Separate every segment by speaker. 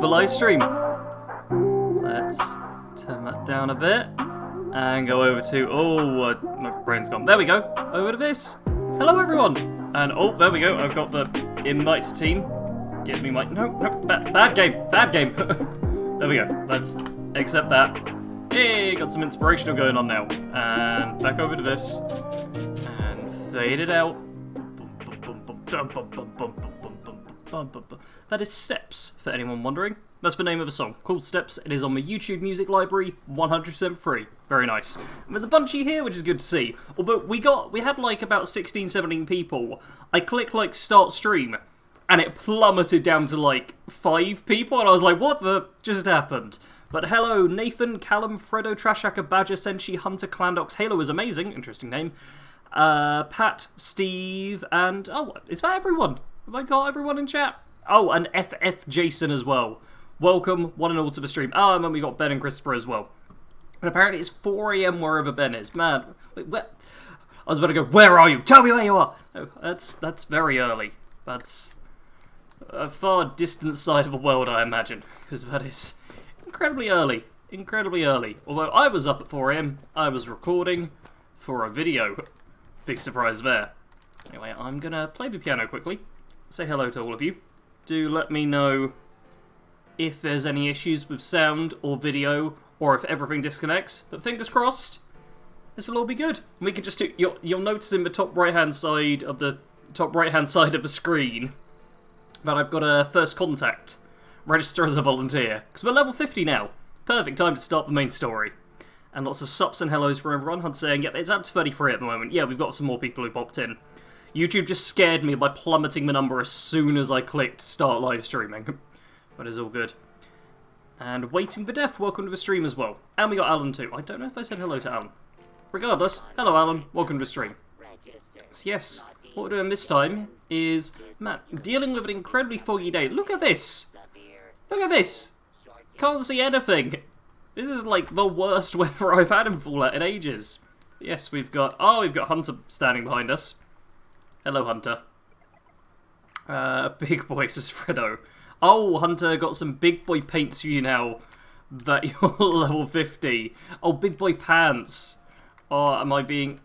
Speaker 1: the live stream. Let's turn that down a bit and go over to, my brain's gone. There we go, over to this. Hello everyone. And there we go, I've got the invite team. Give me my, no, bad game. There we go, let's accept that. Hey, got some inspirational going on now. And back over to this. And fade it out. That is Steps, for anyone wondering. That's the name of the song, called Steps. It is on the YouTube Music Library, 100% free. Very nice. And there's a bunch here, which is good to see. Although we had like about 16, 17 people. I clicked like start stream, and it plummeted down to like 5 people, and I was like, what the just happened? But hello, Nathan, Callum, Fredo, Trashhacker, Badger, Senshi, Hunter, Clandox, Halo is amazing, interesting name. Pat, Steve, and is that everyone? Have I got everyone in chat? Oh, and FF Jason as well. Welcome, one and all, to the stream. And then we got Ben and Christopher as well. And apparently it's 4 AM wherever Ben is. Man, wait, where? I was about to go, where are you? Tell me where you are! Oh, that's very early. That's a far distant side of the world, I imagine. Because that is incredibly early. Incredibly early. Although I was up at 4 AM, I was recording for a video. Big surprise there. Anyway, I'm gonna play the piano quickly. Say hello to all of you. Do let me know if there's any issues with sound or video, or if everything disconnects. But fingers crossed, this will all be good. We can just do. You'll notice in the top right hand side of the screen that I've got a first contact. Register as a volunteer because we're level 50 now. Perfect time to start the main story. And lots of sups and hellos for everyone. Hunt's saying, yep, it's up to 33 at the moment. Yeah, we've got some more people who popped in. YouTube just scared me by plummeting the number as soon as I clicked start live streaming. But it's all good. And Waiting for Death, welcome to the stream as well. And we got Alan too. I don't know if I said hello to Alan. Regardless, hello Alan, welcome to the stream. So yes, what we're doing this time is, Matt, dealing with an incredibly foggy day. Look at this! Look at this! Can't see anything! This is like the worst weather I've had in Fallout in ages. Yes, we've got Hunter standing behind us. Hello, Hunter. Big boy, says Fredo. Oh, Hunter, got some big boy paints for you now that you're level 50. Oh, big boy pants. Oh, I'm being...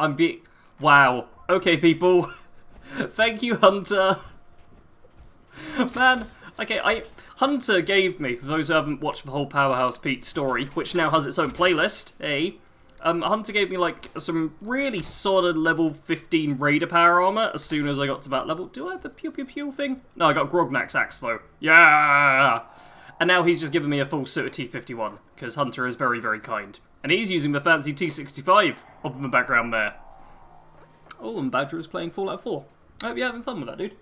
Speaker 1: Wow. Okay, people. Thank you, Hunter. Man, okay, Hunter gave me, for those who haven't watched the whole Powerhouse Pete story, which now has its own playlist, Hunter gave me, like, some really solid level 15 Raider power armor as soon as I got to that level. Do I have the pew pew pew thing? No, I got Grognak's axe, though. Yeah! And now he's just given me a full suit of T-51, because Hunter is very, very kind. And he's using the fancy T-65 up in the background there. Oh, and Badger is playing Fallout 4. I hope you're having fun with that, dude.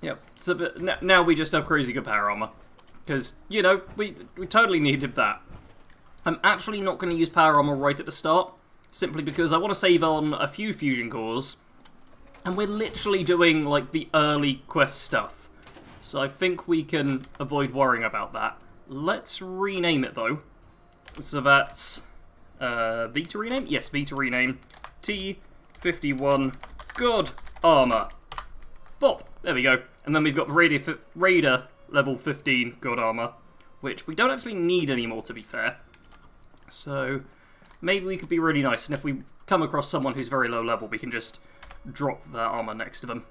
Speaker 1: Yep, so now we just have crazy good power armor. Because, you know, we totally needed that. I'm actually not going to use power armor right at the start, simply because I want to save on a few fusion cores, and we're literally doing, like, the early quest stuff. So I think we can avoid worrying about that. Let's rename it, though. So that's... V to rename? Yes, V to rename. T-51 God Armor. Bop! There we go. And then we've got Raider level 15 God Armor, which we don't actually need anymore, to be fair. So maybe we could be really nice, and if we come across someone who's very low level, we can just drop that armor next to them.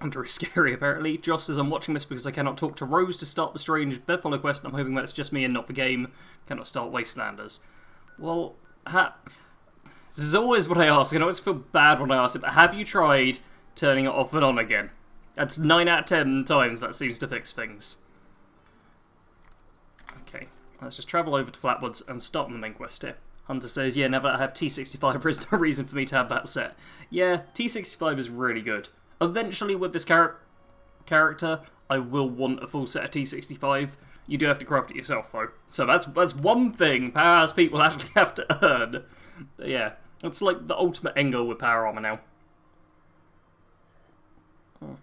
Speaker 1: And very scary, apparently. Joss says, I'm watching this because I cannot talk to Rose to start the strange bedfellow quest, and I'm hoping that's just me and not the game. Cannot start Wastelanders. Well, this is always what I ask, and I always feel bad when I ask it, but have you tried turning it off and on again? That's 9 out of 10 times that seems to fix things. Okay, let's just travel over to Flatwoods and start on the main quest here. Hunter says, yeah, now that I have T-65, there is no reason for me to have that set. Yeah, T-65 is really good. Eventually, with this character, I will want a full set of T-65. You do have to craft it yourself, though. So that's one thing Powerhouse Pete will actually have to earn. But yeah, it's like the ultimate end goal with power armor now. Oh.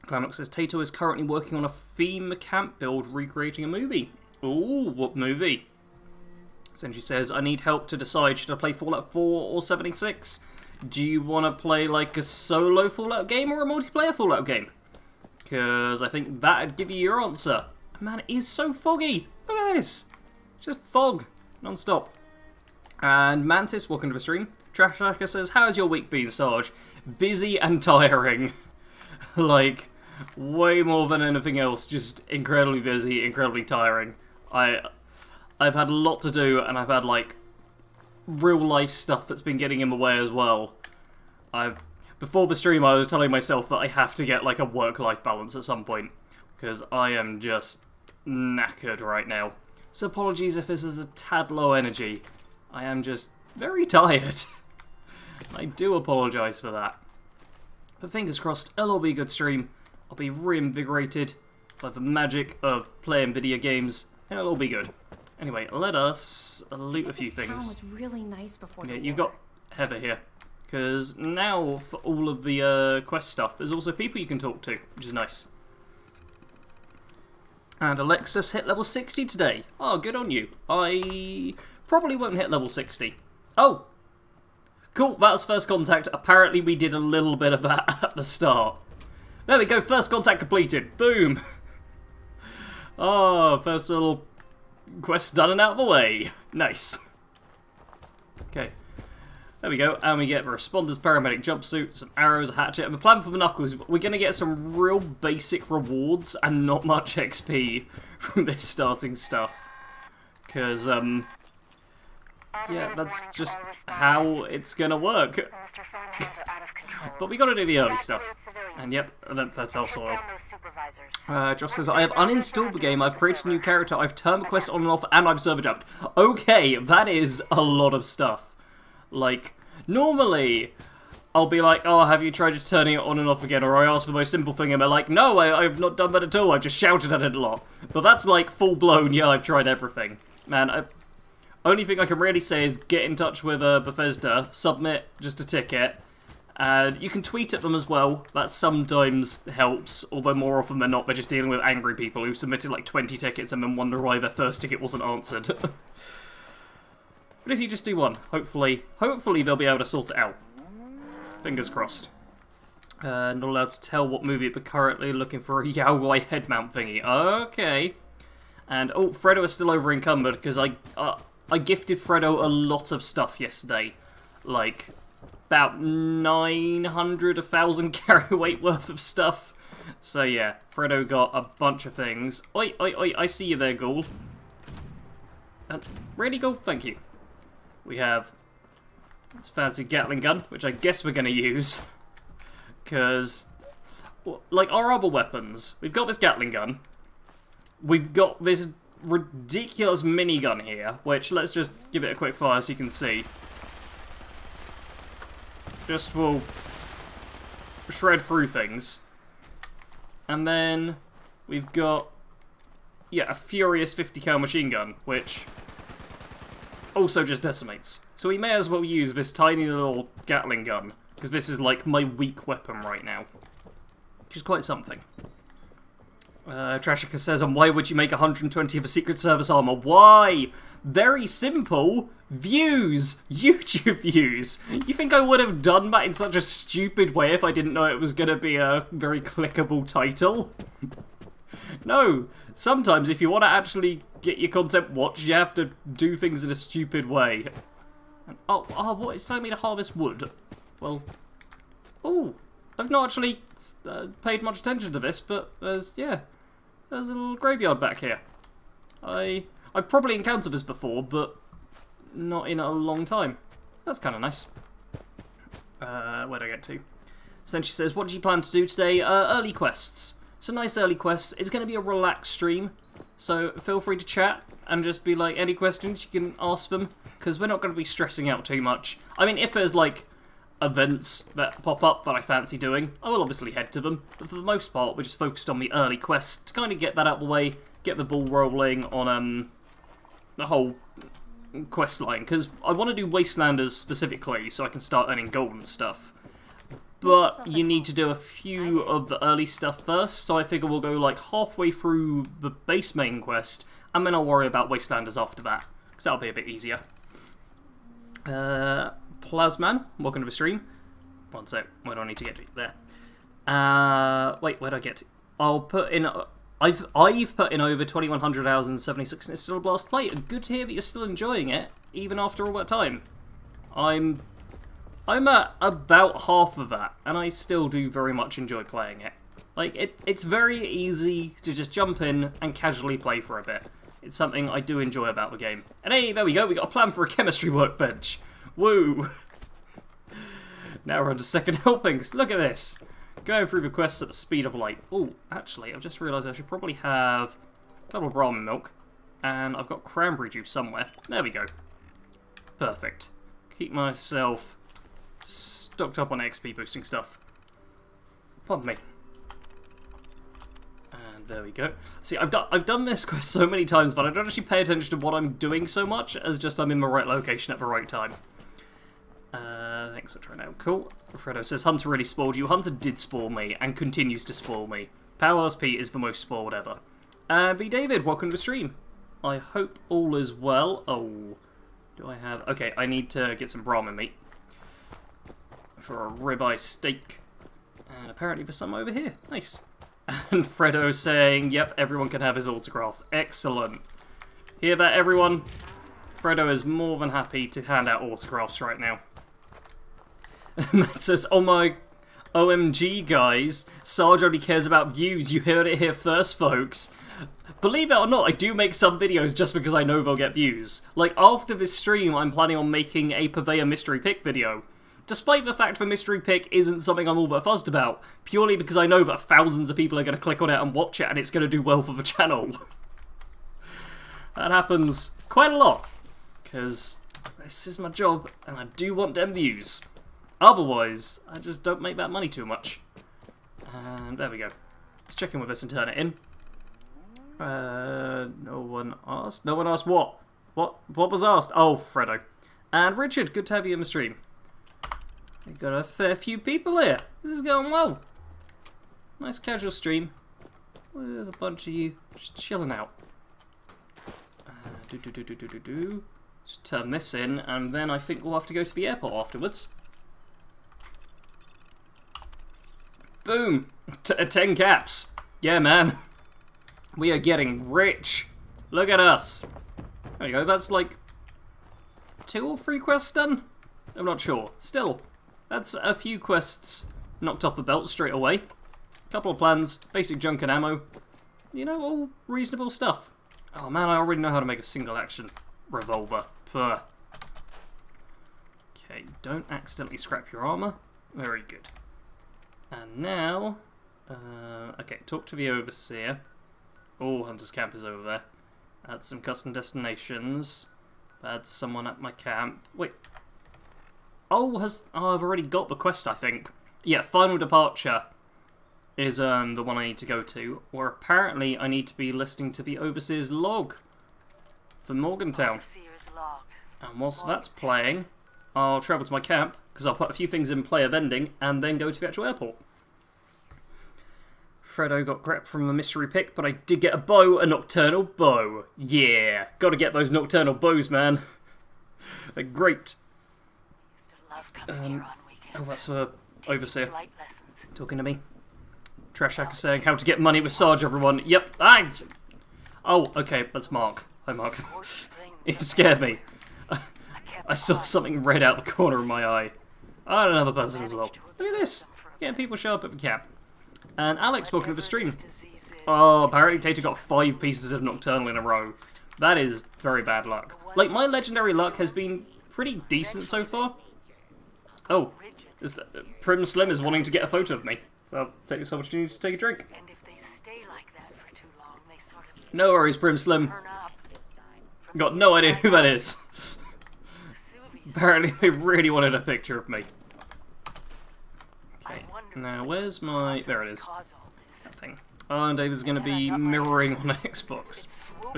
Speaker 1: Clownox says, Tato is currently working on a theme camp build recreating a movie. Ooh, what movie? Senji says, I need help to decide, should I play Fallout 4 or 76? Do you want to play like a solo Fallout game or a multiplayer Fallout game? because I think that'd give you your answer. Man, it is so foggy. Look at this. Just fog, non-stop. And Mantis, welcome to the stream. Trash Hacker says, how's your week been, Sarge? Busy and tiring. Like, way more than anything else. Just incredibly busy, incredibly tiring. I've had a lot to do, and I've had, like, real-life stuff that's been getting in the way as well. Before the stream, I was telling myself that I have to get, like, a work-life balance at some point. Because I am just knackered right now. So apologies if this is a tad low energy. I am just very tired. I do apologise for that. But fingers crossed, it'll all be a good stream. I'll be reinvigorated by the magic of playing video games, and it'll all be good. Anyway, let us loot a few things.
Speaker 2: Was really nice before
Speaker 1: yeah, you've got Heather here. Because now, for all of the quest stuff, there's also people you can talk to, which is nice. And Alexis hit level 60 today. Oh, good on you. I probably won't hit level 60. Oh! Cool, that was first contact. Apparently we did a little bit of that at the start. There we go, first contact completed. Boom! Oh, first little quest done and out of the way. Nice. Okay. There we go, and we get the Responders Paramedic jumpsuit, some arrows, a hatchet, and the plan for the Knuckles, we're going to get some real basic rewards and not much XP from this starting stuff. Because, yeah, that's just how it's going to work. But we got to do the early stuff. And yep, that's our soil. Josh says, I have uninstalled the game, I've created a new character, I've turned the quest on and off, and I've server jumped. Okay, that is a lot of stuff. Like, normally, I'll be like, oh, have you tried just turning it on and off again? Or I ask for the most simple thing, and they're like, no, I've not done that at all, I've just shouted at it a lot. But that's like full-blown, yeah, I've tried everything. Man, only thing I can really say is get in touch with Bethesda, submit just a ticket, and you can tweet at them as well. That sometimes helps, although more often than not, they're just dealing with angry people who submitted like 20 tickets and then wonder why their first ticket wasn't answered. But if you just do one, hopefully they'll be able to sort it out. Fingers crossed. Not allowed to tell what movie, but currently looking for a Yaoi head mount thingy. Okay. And, oh, Fredo is still over encumbered, because I gifted Fredo a lot of stuff yesterday. Like, about 900, 1,000 carry weight worth of stuff. So yeah, Fredo got a bunch of things. Oi, oi, oi, I see you there, Ghoul. Really, Ghoul? Thank you. We have this fancy Gatling gun, which I guess we're going to use. Because, like, our other weapons, we've got this Gatling gun. We've got this ridiculous minigun here, which, let's just give it a quick fire so you can see. Just will shred through things. And then we've got, yeah, a furious 50 cal machine gun, which also just decimates. So we may as well use this tiny little Gatling gun, because this is like my weak weapon right now. Which is quite something. Trashika says, and why would you make 120 of a Secret Service armor? Why? Very simple. Views! YouTube views! You think I would have done that in such a stupid way if I didn't know it was going to be a very clickable title? No. Sometimes if you want to actually get your content watched, you have to do things in a stupid way. Oh, what? It's telling me to harvest wood. Well, oh, I've not actually paid much attention to this, but there's a little graveyard back here. I've probably encountered this before, but not in a long time. That's kind of nice. Where'd I get to? Senshi says, what do you plan to do today? Early quests. So nice early quests. It's going to be a relaxed stream, so feel free to chat and just be like, any questions, you can ask them, because we're not going to be stressing out too much. I mean, if there's like events that pop up that I fancy doing, I will obviously head to them, but for the most part, we're just focused on the early quests to kind of get that out of the way, get the ball rolling on the whole quest line, because I want to do Wastelanders specifically so I can start earning gold and stuff. But you need to do a few of the early stuff first, so I figure we'll go like halfway through the base main quest, and then I'll worry about Wastelanders after that, because that'll be a bit easier. Plasman, welcome to the stream. One sec, where do I need to get to? There. Wait, where'd I get to? I'll put in. I've put in over 2,100 hours and 76, and it's still a blast to play. And good to hear that you're still enjoying it, even after all that time. I'm at about half of that, and I still do very much enjoy playing it. Like, it's very easy to just jump in and casually play for a bit. It's something I do enjoy about the game. And hey, there we go, we got a plan for a chemistry workbench. Woo! Now we're on to second helpings. Look at this. Going through the quests at the speed of light. Oh, actually, I've just realised I should probably have a couple of ramen milk. And I've got cranberry juice somewhere. There we go. Perfect. Keep myself stocked up on XP boosting stuff. Pardon me. And there we go. See, I've done this quest so many times, but I don't actually pay attention to what I'm doing so much as just I'm in the right location at the right time. Thanks for trying out. Cool. Fredo says, Hunter really spoiled you. Hunter did spoil me, and continues to spoil me. Powers Pete is the most spoiled ever. B. David, welcome to the stream. I hope all is well. Oh, do I have... Okay, I need to get some ramen meat for a ribeye steak. And apparently there's some over here. Nice. And Fredo saying, yep, everyone can have his autograph. Excellent. Hear that, everyone? Fredo is more than happy to hand out autographs right now. Matt says, oh my OMG, guys. Sarge only cares about views. You heard it here first, folks. Believe it or not, I do make some videos just because I know they'll get views. Like, after this stream, I'm planning on making a Purveyor Mystery Pick video. Despite the fact the Mystery Pick isn't something I'm all that fussed about, purely because I know that thousands of people are going to click on it and watch it, and it's going to do well for the channel. That happens quite a lot, because this is my job, and I do want them views. Otherwise, I just don't make that money too much. And there we go. Let's check in with this and turn it in. No one asked? No one asked what? What was asked? Oh, Fredo. And Richard, good to have you in the stream. We've got a fair few people here. This is going well. Nice casual stream. With a bunch of you just chilling out. Just turn this in, and then I think we'll have to go to the airport afterwards. Boom! 10 caps. Yeah, man. We are getting rich. Look at us. There you go, that's like 2 or 3 quests done? I'm not sure. Still, that's a few quests knocked off the belt straight away. Couple of plans, basic junk and ammo. You know, all reasonable stuff. Oh man, I already know how to make a single action revolver. Puh. Okay, don't accidentally scrap your armor. Very good. And now, okay, talk to the overseer. Oh, Hunter's camp is over there. Add some custom destinations. Add someone at my camp. Wait. Oh, I've already got the quest, I think. Yeah, final departure is the one I need to go to. Where apparently I need to be listening to the overseer's log for Morgantown. And whilst that's playing, I'll travel to my camp, because I'll put a few things in player vending, and then go to the actual airport. Fredo got crap from the mystery pick, but I did get a bow, a nocturnal bow. Yeah, gotta get those nocturnal bows, man. They're great. Oh, that's overseer talking to me. Trash hacker saying how to get money with Sarge, everyone. Yep. Oh, okay, that's Mark. Hi, Mark. He scared me. I saw something red out the corner of my eye. Oh, and another person as well. Look at this. Getting people show up at the camp. And Alex, welcome to the stream. Oh, apparently Tater got 5 pieces of Nocturnal in a row. That is very bad luck. Like, my legendary luck has been pretty decent so far. Oh, Prim Slim is wanting to get a photo of me. So I'll take this opportunity to take a drink. No worries, Prim Slim. Got no idea who that is. Apparently they really wanted a picture of me. Okay, now where's my... There it is. That thing. Oh, and David's going to be mirroring on Xbox.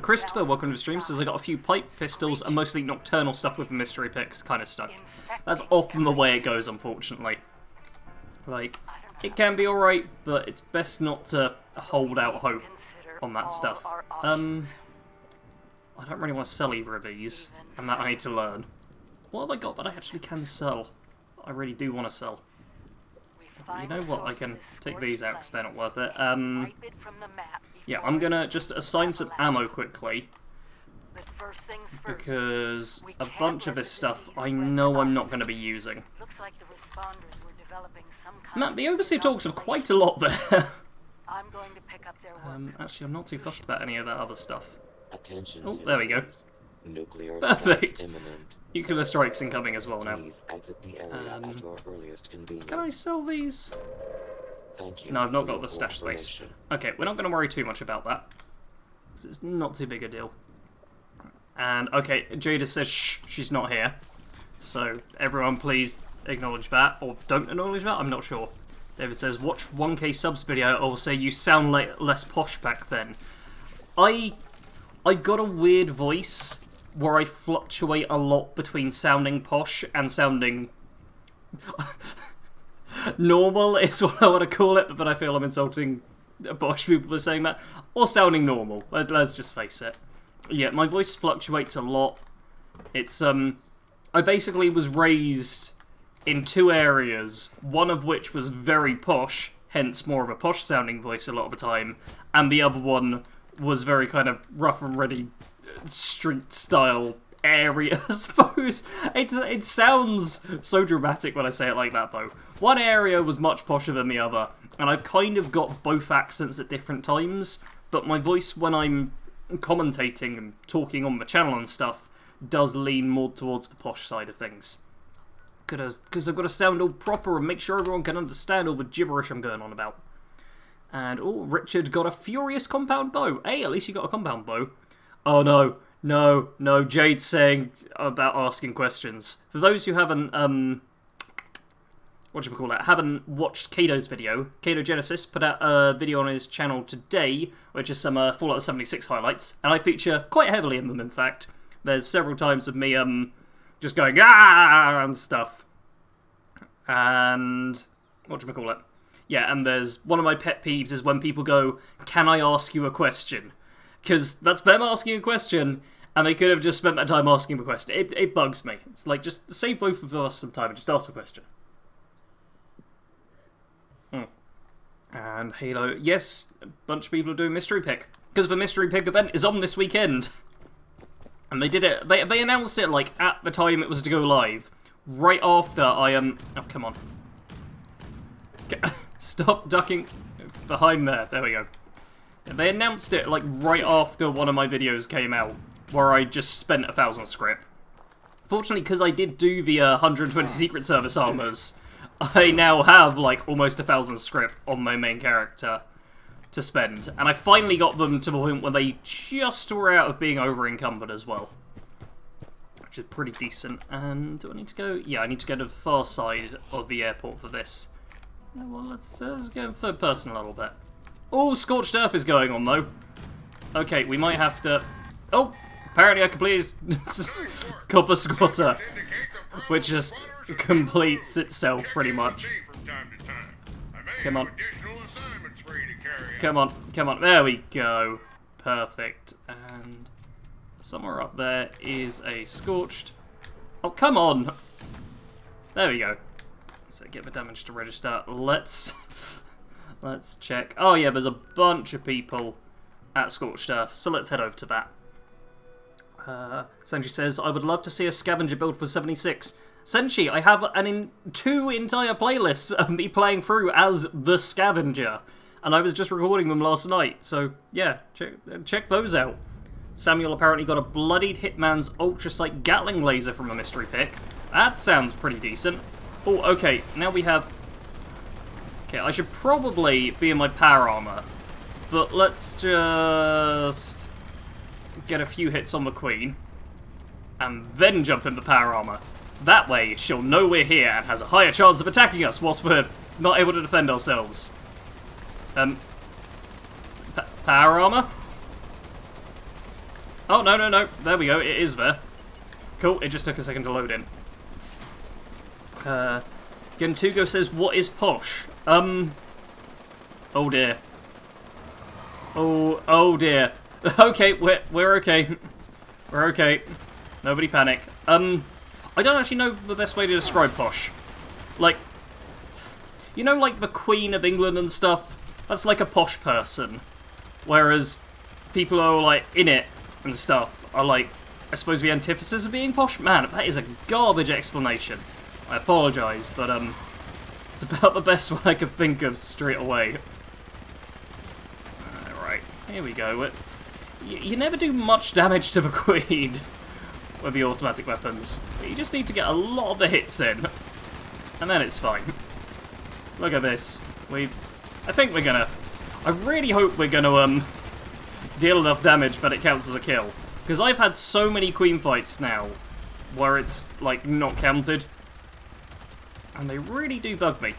Speaker 1: Christopher, welcome to the stream, says I got a few pipe pistols and mostly nocturnal stuff with the mystery picks. Kind of stuck. That's often the way it goes, unfortunately. Like, it can be alright, but it's best not to hold out hope on that stuff. I don't really want to sell either of these, and that I need to learn. What have I got that I actually can sell? I really do want to sell. You know what? I can take these out because they're not worth it. Yeah, I'm gonna just assign some ammo quickly. Because a bunch of this stuff I know I'm not going to be using. Matt, the Overseer talks of quite a lot there. Actually, I'm not too fussed about any of that other stuff.
Speaker 2: Attention,
Speaker 1: oh, there we go.
Speaker 2: Nuclear
Speaker 1: Perfect.
Speaker 2: Imminent.
Speaker 1: Nuclear strikes incoming as well now.
Speaker 2: Please exit the area at your earliest convenience.
Speaker 1: Can I sell these?
Speaker 2: Thank you.
Speaker 1: No, I've not got the stash space. Okay, we're not going to worry too much about that. It's not too big a deal. And, okay, Jada says shh, she's not here. So, everyone please acknowledge that, or don't acknowledge that, I'm not sure. David says, watch 1K subs video, or say you sound like less posh back then. I got a weird voice where I fluctuate a lot between sounding posh and sounding... normal is what I want to call it, but I feel I'm insulting posh people for saying that. Or sounding normal, let's just face it. Yeah, my voice fluctuates a lot. It's, I basically was raised in two areas, one of which was very posh, hence more of a posh-sounding voice a lot of the time, and the other one was very kind of rough and ready, street-style area, I suppose. It sounds so dramatic when I say it like that, though. One area was much posher than the other, and I've kind of got both accents at different times, but my voice when I'm commentating and talking on the channel and stuff does lean more towards the posh side of things. Because I've got to sound all proper and make sure everyone can understand all the gibberish I'm going on about. And, oh, Richard got a furious compound bow. Hey, at least you got a compound bow. Oh, no, Jade's saying about asking questions. For those who haven't, haven't watched Kato's video, Kato Genesis put out a video on his channel today, which is some Fallout 76 highlights, and I feature quite heavily in them, in fact. There's several times of me, just going, ah, and stuff. And, yeah, and there's, one of my pet peeves is when people go, can I ask you a question? Because that's them asking a question, and they could have just spent that time asking a question. It bugs me. It's like, just save both of us some time and just ask a question. And Halo, yes, a bunch of people are doing Mystery Pick. Because the Mystery Pick event is on this weekend. And they did it, they announced it, like, at the time it was to go live. Right after I, oh, come on. Stop ducking behind there. There we go. They announced it, like, right after one of my videos came out, where I just spent 1,000 script. Fortunately, because I did do the 120 Secret Service armors, I now have, like, almost 1,000 script on my main character to spend. And I finally got them to the point where they just were out of being over-encumbered as well. Which is pretty decent. And do I need to go? Yeah, I need to go to the far side of the airport for this. Well, let's go third person a little bit. Oh, Scorched Earth is going on, though. Okay, we might have to... Oh, apparently I completed Copper Squatter, which just completes itself, pretty much. Come on. Come on. There we go. Perfect. And somewhere up there is a Scorched... Oh, come on! There we go. So get the damage to register. Let's check. Oh yeah, there's a bunch of people at Scorched Earth, so let's head over to that. Senshi says, I would love to see a scavenger build for 76. Senshi, I have two entire playlists of me playing through as the scavenger, and I was just recording them last night, so yeah, check those out. Samuel apparently got a bloodied Hitman's Ultrasight Gatling laser from a mystery pick. That sounds pretty decent. Oh, okay, now we have... Okay, I should probably be in my power armor, but let's just get a few hits on the Queen, and then jump in the power armor. That way, she'll know we're here and has a higher chance of attacking us whilst we're not able to defend ourselves. Power armor? Oh, no. There we go, it is there. Cool, it just took a second to load in. Gentugo says, what is posh? Oh dear. Oh dear. Okay, we're okay. We're okay. Nobody panic. I don't actually know the best way to describe posh. Like, You know, like the Queen of England and stuff? That's like a posh person. Whereas people who are, like, in it and stuff are, like, I suppose the antithesis of being posh? Man, that is a garbage explanation. I apologise, but, it's about the best one I could think of straight away. Alright, here we go. You never do much damage to the Queen with the automatic weapons. You just need to get a lot of the hits in, and then it's fine. Look at this. I think we're gonna... I really hope we're gonna, deal enough damage that it counts as a kill. Because I've had so many Queen fights now where it's, like, not counted. And they really do bug me.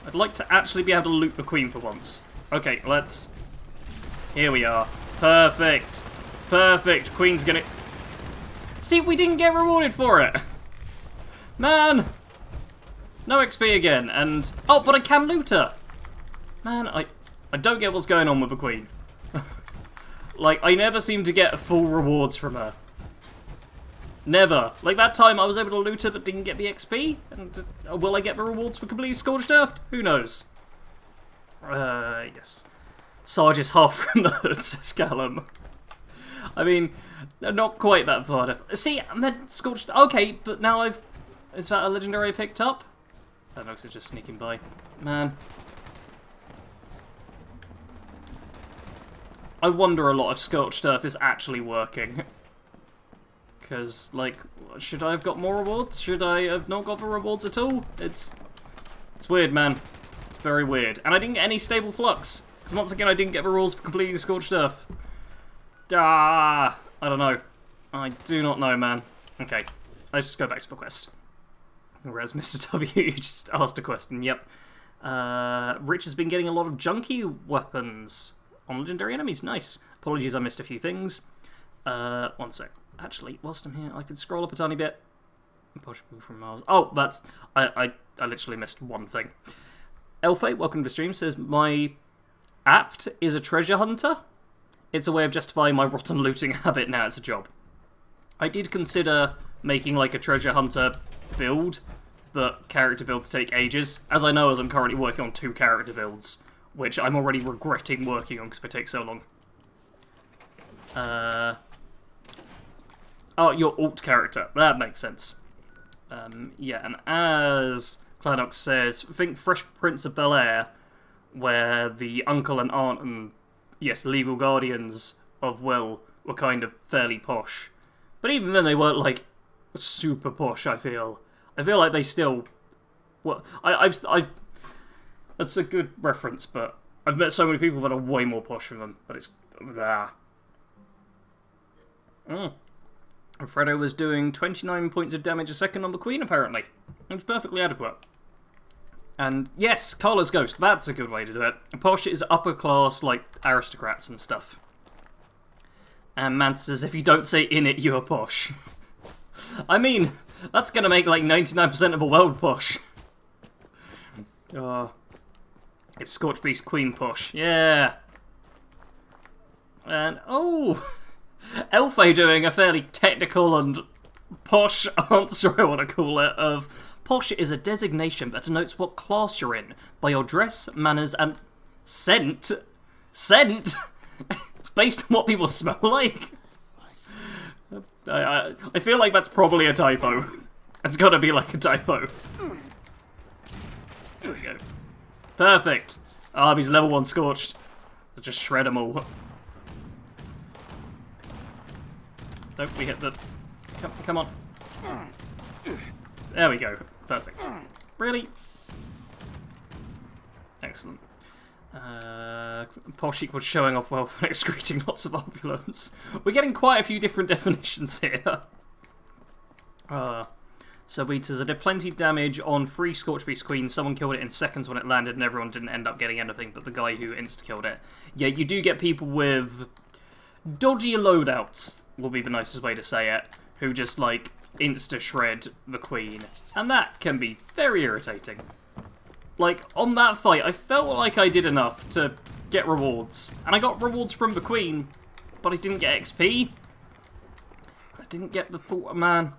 Speaker 1: I'd like to actually be able to loot the Queen for once. Okay, let's... Here we are. Perfect. Perfect. Queen's gonna... See, we didn't get rewarded for it. Man. No XP again, and... Oh, but I can loot her. Man, I don't get what's going on with the Queen. Like, I never seem to get full rewards from her. Never. Like, that time I was able to loot her but didn't get the XP. And will I get the rewards for completely Scorched Earth? Who knows? Yes. Sarge is half from the hood, says Callum. I mean, not quite that far. See, I meant Scorched... Okay, but now I've... Is that a legendary I picked up? That looks like it's just sneaking by. Man. I wonder a lot if Scorched Earth is actually working. Because, like, should I have got more rewards? Should I have not got the rewards at all? It's weird, man. It's very weird. And I didn't get any stable flux. Because once again, I didn't get the rules for completing Scorched Earth. Ah, I don't know. I do not know, man. Okay, let's just go back to the quest. Whereas Mr. W just asked a question. Yep. Rich has been getting a lot of junky weapons on legendary enemies. Nice. Apologies, I missed a few things. One sec. Actually, whilst I'm here, I can scroll up a tiny bit. Possibly from Mars. Oh, that's... I literally missed one thing. Elfay, welcome to the stream, says, my apt is a treasure hunter. It's a way of justifying my rotten looting habit now it's a job. I did consider making, like, a treasure hunter build, but character builds take ages. As I know, as I'm currently working on 2 character builds, which I'm already regretting working on because they take so long. Oh, your alt character. That makes sense. Yeah, and as Clanox says, think Fresh Prince of Bel-Air, where the uncle and aunt and, yes, legal guardians of Will were kind of fairly posh. But even then, they weren't, like, super posh, I feel. I feel like they still... Well, I've that's a good reference, but I've met so many people that are way more posh than them, but it's... Fredo was doing 29 points of damage a second on the Queen, apparently. It was perfectly adequate. And yes, Carla's Ghost, that's a good way to do it. Posh is upper class, like, aristocrats and stuff. And Mance says, if you don't say in it, you are posh. I mean, that's gonna make, like, 99% of the world posh. It's Scorched Beast Queen posh. Yeah. And, oh... Elfay doing a fairly technical and posh answer, I want to call it, of posh is a designation that denotes what class you're in by your dress, manners, and scent. Scent? It's based on what people smell like. I feel like that's probably a typo. It's got to be like a typo. There we go. Perfect. Ah, he's level 1 Scorched. Let's just shred them all. Don't we hit the... Come on. There we go. Perfect. Really? Excellent. Posh equals showing off wealth and excreting lots of opulence. We're getting quite a few different definitions here. So we says I did plenty of damage on 3 Scorched Beast Queen. Someone killed it in seconds when it landed and everyone didn't end up getting anything but the guy who insta-killed it. Yeah, you do get people with dodgy loadouts, will be the nicest way to say it, who just, like, insta-shred the Queen. And that can be very irritating. Like, on that fight, I felt like I did enough to get rewards. And I got rewards from the Queen, but I didn't get XP. I didn't get the full... Man,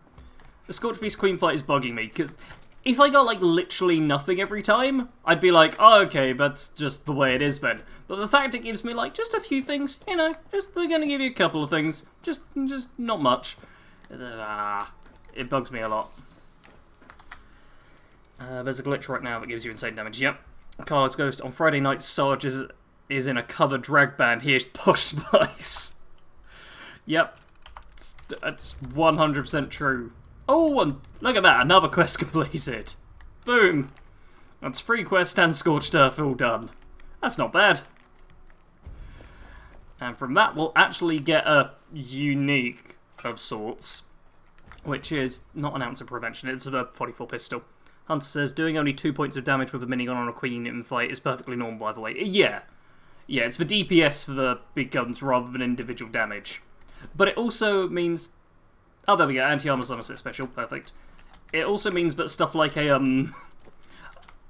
Speaker 1: the Scorched Beast Queen fight is bugging me, because if I got, like, literally nothing every time, I'd be like, oh, okay, that's just the way it is then. But the fact it gives me, like, just a few things, you know, we're gonna give you a couple of things, just not much. It bugs me a lot. There's a glitch right now that gives you insane damage. Yep. Carlos Ghost, on Friday night, Sarge is in a covered drag band. Here's Posh Spice. Yep. That's 100% true. Oh, and look at that, another quest completed. Boom. That's 3 quests and Scorched Earth all done. That's not bad. And from that, we'll actually get a unique of sorts, which is not an ounce of prevention, it's a 44 pistol. Hunter says, doing only 2 points of damage with a minigun on a queen in fight is perfectly normal, by the way. Yeah, it's for DPS for the big guns rather than individual damage. But it also means... Oh, there we go, anti-armor summoner special, perfect. It also means that stuff like an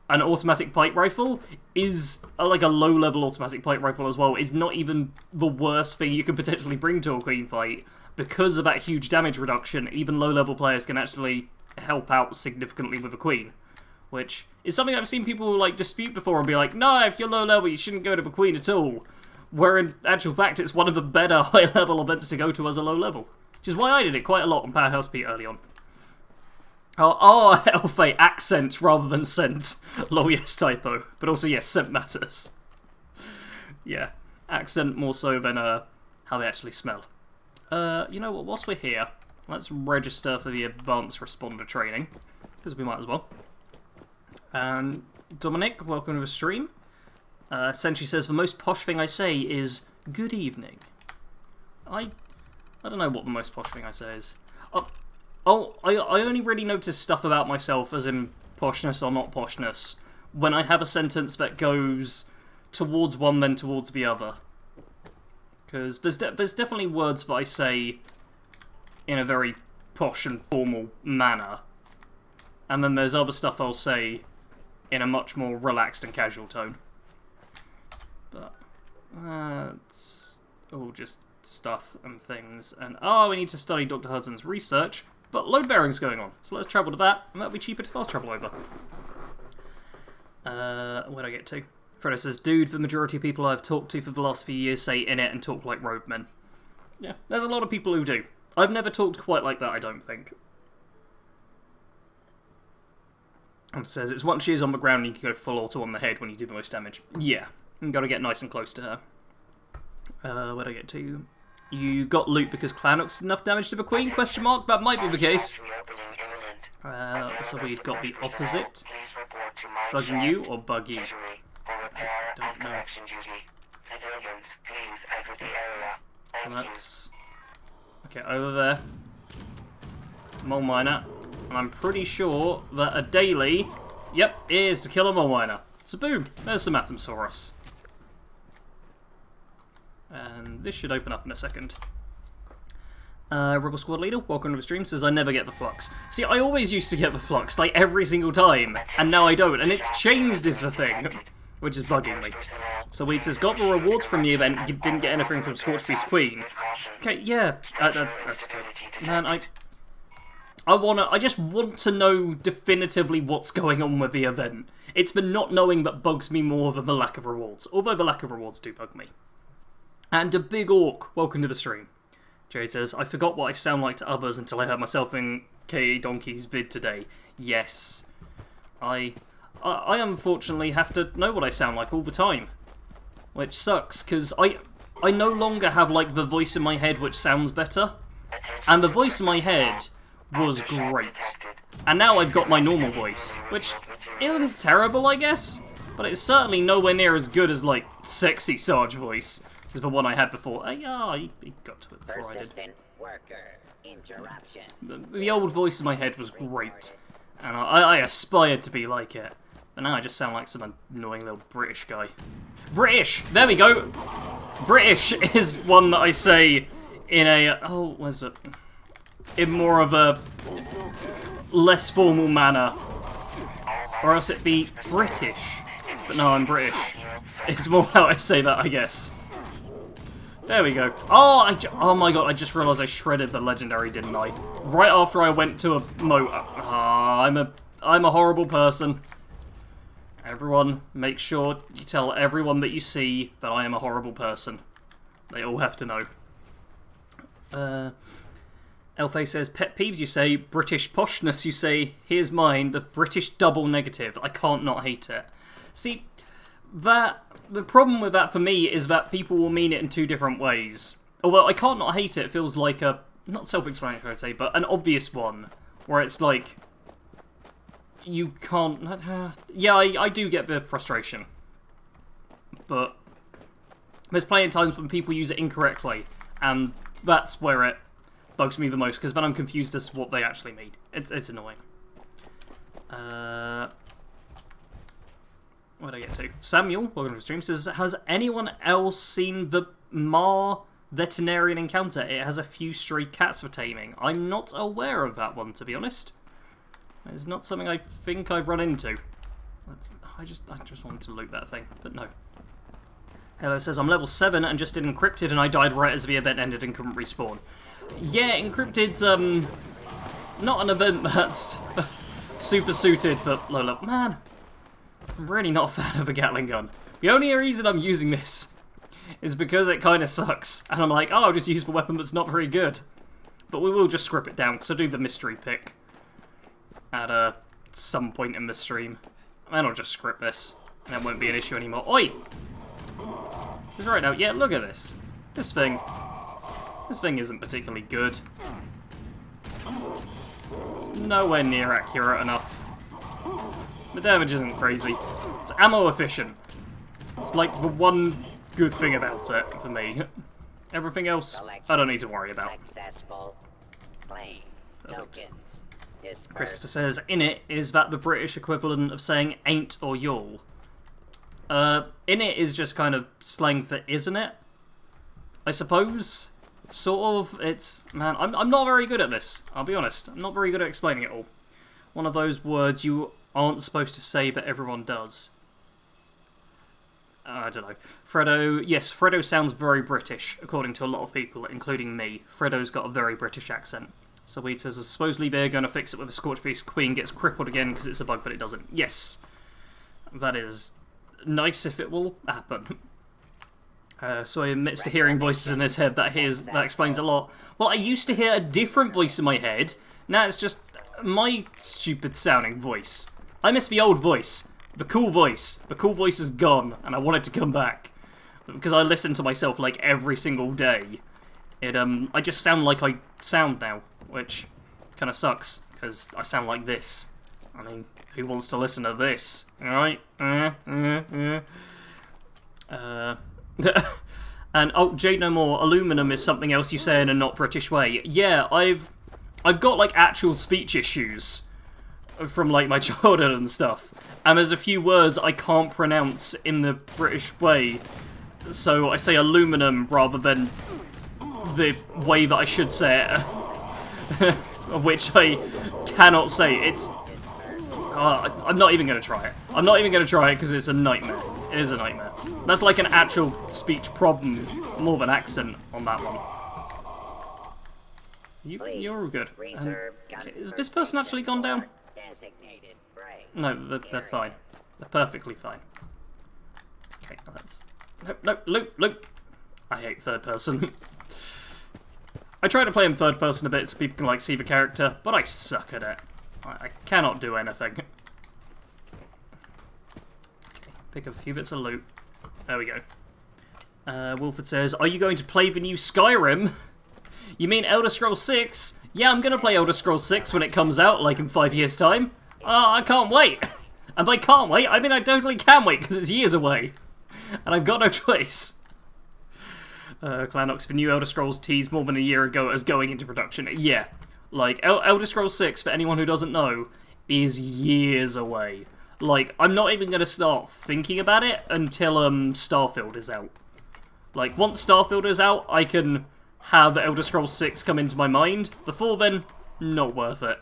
Speaker 1: automatic pipe rifle is, like a low-level automatic pipe rifle as well, is not even the worst thing you can potentially bring to a queen fight. Because of that huge damage reduction, even low-level players can actually help out significantly with a queen. Which is something I've seen people like dispute before and be like, no, if you're low-level you shouldn't go to the queen at all. Where in actual fact it's one of the better high-level events to go to as a low-level. Which is why I did it quite a lot on Powerhouse Pete early on. Oh, Elfay, accent rather than scent. Lol, yes, typo. But also, yes, scent matters. Yeah, accent more so than how they actually smell. You know what, whilst we're here, let's register for the Advanced Responder training, because we might as well. And Dominic, welcome to the stream. Sentry says, the most posh thing I say is, good evening. I don't know what the most posh thing I say is. I only really notice stuff about myself, as in poshness or not poshness, when I have a sentence that goes towards one then towards the other. Because there's definitely words that I say in a very posh and formal manner. And then there's other stuff I'll say in a much more relaxed and casual tone. But it's all just stuff and things. And we need to study Dr. Hudson's research. But load bearing's going on, so let's travel to that, and that'll be cheaper to fast travel over. Where'd I get to? Frodo says, dude, the majority of people I've talked to for the last few years say in it and talk like roadmen. Yeah, there's a lot of people who do. I've never talked quite like that, I don't think. And it says, it's once she is on the ground and you can go full auto on the head when you do the most damage. Yeah, you gotta get nice and close to her. Where'd I get to? You got loot because Clannox did enough damage to the Queen? Question mark? That might be the case. So we've got the opposite. Bugging you or buggy? Don't know. And that's... Okay, over there. Mole Miner. And I'm pretty sure that a daily... Yep, is to kill a Mole Miner. So boom, there's some atoms for us. And this should open up in a second. Rebel Squad Leader, welcome to the stream, says I never get the flux. See, I always used to get the flux, like every single time, and now I don't, and it's changed is the thing, which is bugging me. So Weed says, got the rewards from the event, you didn't get anything from Scorch Beast Queen. Okay, yeah, that's good. Man, I just want to know definitively what's going on with the event. It's the not knowing that bugs me more than the lack of rewards, although the lack of rewards do bug me. And a big orc, welcome to the stream. Jay says, I forgot what I sound like to others until I heard myself in K.A. Donkey's vid today. Yes. I unfortunately have to know what I sound like all the time. Which sucks, because I no longer have, like, the voice in my head which sounds better. And the voice in my head was great. And now I've got my normal voice, which isn't terrible, I guess. But it's certainly nowhere near as good as, like, sexy Sarge voice. Is the one I had before. He got to it before I did. The old voice in my head was great, and I aspired to be like it. But now I just sound like some annoying little British guy. British! There we go! British is one that I say in a... Oh, where's it? In more of a less formal manner. Or else it'd be British. But no, I'm British. It's more how I say that, I guess. There we go. Oh my god, I just realised I shredded the legendary, didn't I? Right after I went to a moat. I'm a horrible person. Everyone, make sure you tell everyone that you see that I am a horrible person. They all have to know. Elfay says, pet peeves you say, British poshness you say, here's mine, the British double negative. I can't not hate it. See, the problem with that for me is that people will mean it in two different ways. Although I can't not hate it, it feels like a, not self-explanatory I'd say, but an obvious one. Where it's like, you can't, yeah, I do get the frustration. But there's plenty of times when people use it incorrectly, and that's where it bugs me the most, because then I'm confused as to what they actually mean. It's annoying. What did I get to? Samuel, welcome to the stream, says, has anyone else seen the Mar veterinarian encounter? It has a few stray cats for taming. I'm not aware of that one, to be honest. It's not something I think I've run into. I just wanted to loot that thing, but no. Hello says, I'm level 7 and just did Encrypted and I died right as the event ended and couldn't respawn. Yeah, Encrypted's not an event that's super suited for low level. Man, I'm really not a fan of a Gatling gun. The only reason I'm using this is because it kind of sucks. And I'm like, oh, I'll just use the weapon that's not very good. But we will just script it down, because I do the mystery pick at some point in the stream. And I'll just script this. And that won't be an issue anymore. Oi! Because right now, yeah, look at this. This thing isn't particularly good. It's nowhere near accurate enough. The damage isn't crazy. It's ammo efficient. It's like the one good thing about it for me. Everything else, I don't need to worry about. Perfect. Christopher says, in it, is that the British equivalent of saying ain't or y'all? In it is just kind of slang for isn't it? I suppose. Sort of. It's, man, I'm not very good at this. I'll be honest. I'm not very good at explaining it all. One of those words you aren't supposed to say, but everyone does. I don't know. Fredo, yes, Fredo sounds very British, according to a lot of people, including me. Fredo's got a very British accent. So he says, supposedly they're going to fix it with a Scorchbeast Queen gets crippled again because it's a bug, but it doesn't. Yes. That is nice if it will happen. So he admits to hearing voices in his head. That explains a lot. Well, I used to hear a different voice in my head. Now it's just my stupid sounding voice. I miss the old voice. The cool voice. The cool voice is gone, and I want it to come back. Because I listen to myself like every single day. I just sound like I sound now, which kind of sucks, because I sound like this. I mean, who wants to listen to this? Alright? And, oh, Jade No More, aluminum is something else you say in a not British way. Yeah, I've got, like, actual speech issues from, like, my childhood and stuff. And there's a few words I can't pronounce in the British way. So I say aluminum rather than the way that I should say it. Which I cannot say. It's... I'm not even going to try it. I'm not even going to try it because it's a nightmare. It is a nightmare. That's like an actual speech problem, more than accent on that one. You're all good. Is this person actually gone down? No, they're fine. They're perfectly fine. Okay, that's... No, loop. I hate third person. I try to play in third person a bit so people can like see the character, but I suck at it. I cannot do anything. Okay, pick up a few bits of loot. There we go. Wilford says, are you going to play the new Skyrim? You mean Elder Scrolls 6? Yeah, I'm going to play Elder Scrolls 6 when it comes out, like in 5 years' time. I can't wait. And by can't wait, I mean I totally can wait, because it's years away. And I've got no choice. Clanox, the new Elder Scrolls teased more than a year ago as going into production. Yeah, like, Elder Scrolls 6, for anyone who doesn't know, is years away. Like, I'm not even going to start thinking about it until Starfield is out. Like, once Starfield is out, I can have Elder Scrolls 6 come into my mind. Before then, not worth it.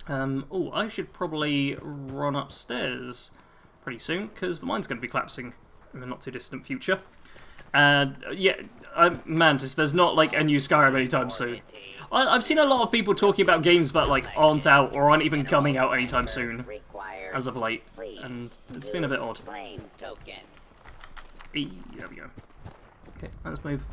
Speaker 1: Oh, I should probably run upstairs pretty soon, because the mine's going to be collapsing in the not-too-distant future. And, yeah, Mantis, there's not, like, a new Skyrim anytime soon. I've seen a lot of people talking about games that like aren't out or aren't even coming out anytime soon, as of late, and it's been a bit odd. There we go. Okay, let's move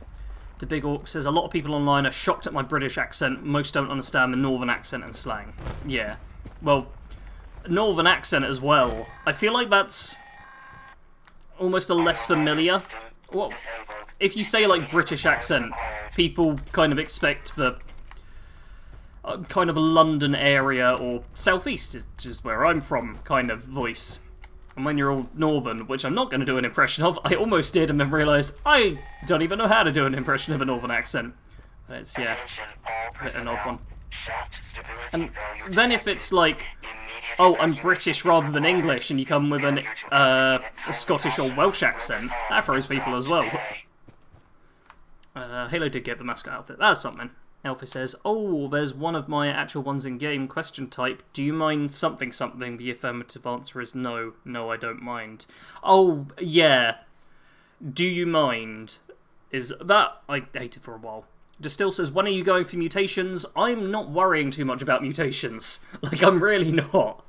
Speaker 1: to Big Orc. Says a lot of people online are shocked at my British accent. Most don't understand the northern accent and slang. Yeah, well, northern accent as well. I feel like that's almost a less familiar. Well, if you say like British accent, people kind of expect the kind of a London area or southeast, which is where I'm from, kind of voice. And when you're all northern, which I'm not going to do an impression of, I almost did and then realised I don't even know how to do an impression of a northern accent. It's, yeah, a bit an odd one. And then if it's like, oh, I'm British rather than English, and you come with a Scottish or Welsh accent, that throws people as well. Halo did get the mascot outfit. That's something. Alfie says, oh, there's one of my actual ones in game. Question type, do you mind something something? The affirmative answer is no. No, I don't mind. Oh, yeah. Do you mind? Is that... I hated for a while. Distill says, when are you going for mutations? I'm not worrying too much about mutations. Like, I'm really not.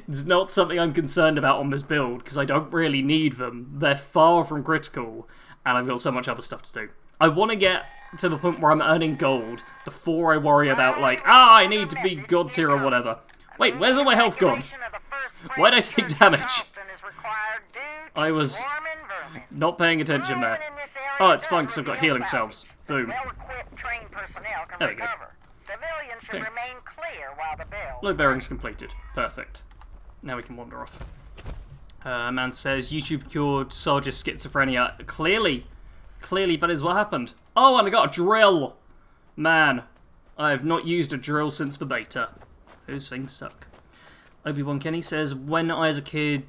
Speaker 1: It's not something I'm concerned about on this build, because I don't really need them. They're far from critical, and I've got so much other stuff to do. I want to get to the point where I'm earning gold before I worry about, like, I need to be god tier or whatever. Wait, where's all my health gone? Why'd I take damage? I was not paying attention there. Oh, it's fine because I've got healing salves. Boom. There we go. Okay. Load bearings completed. Perfect. Now we can wander off. Man says, YouTube cured Sarge's schizophrenia. Clearly that is what happened. Oh, and I got a drill! Man, I have not used a drill since the beta. Those things suck. Obi-Wan Kenny says, when I was a kid,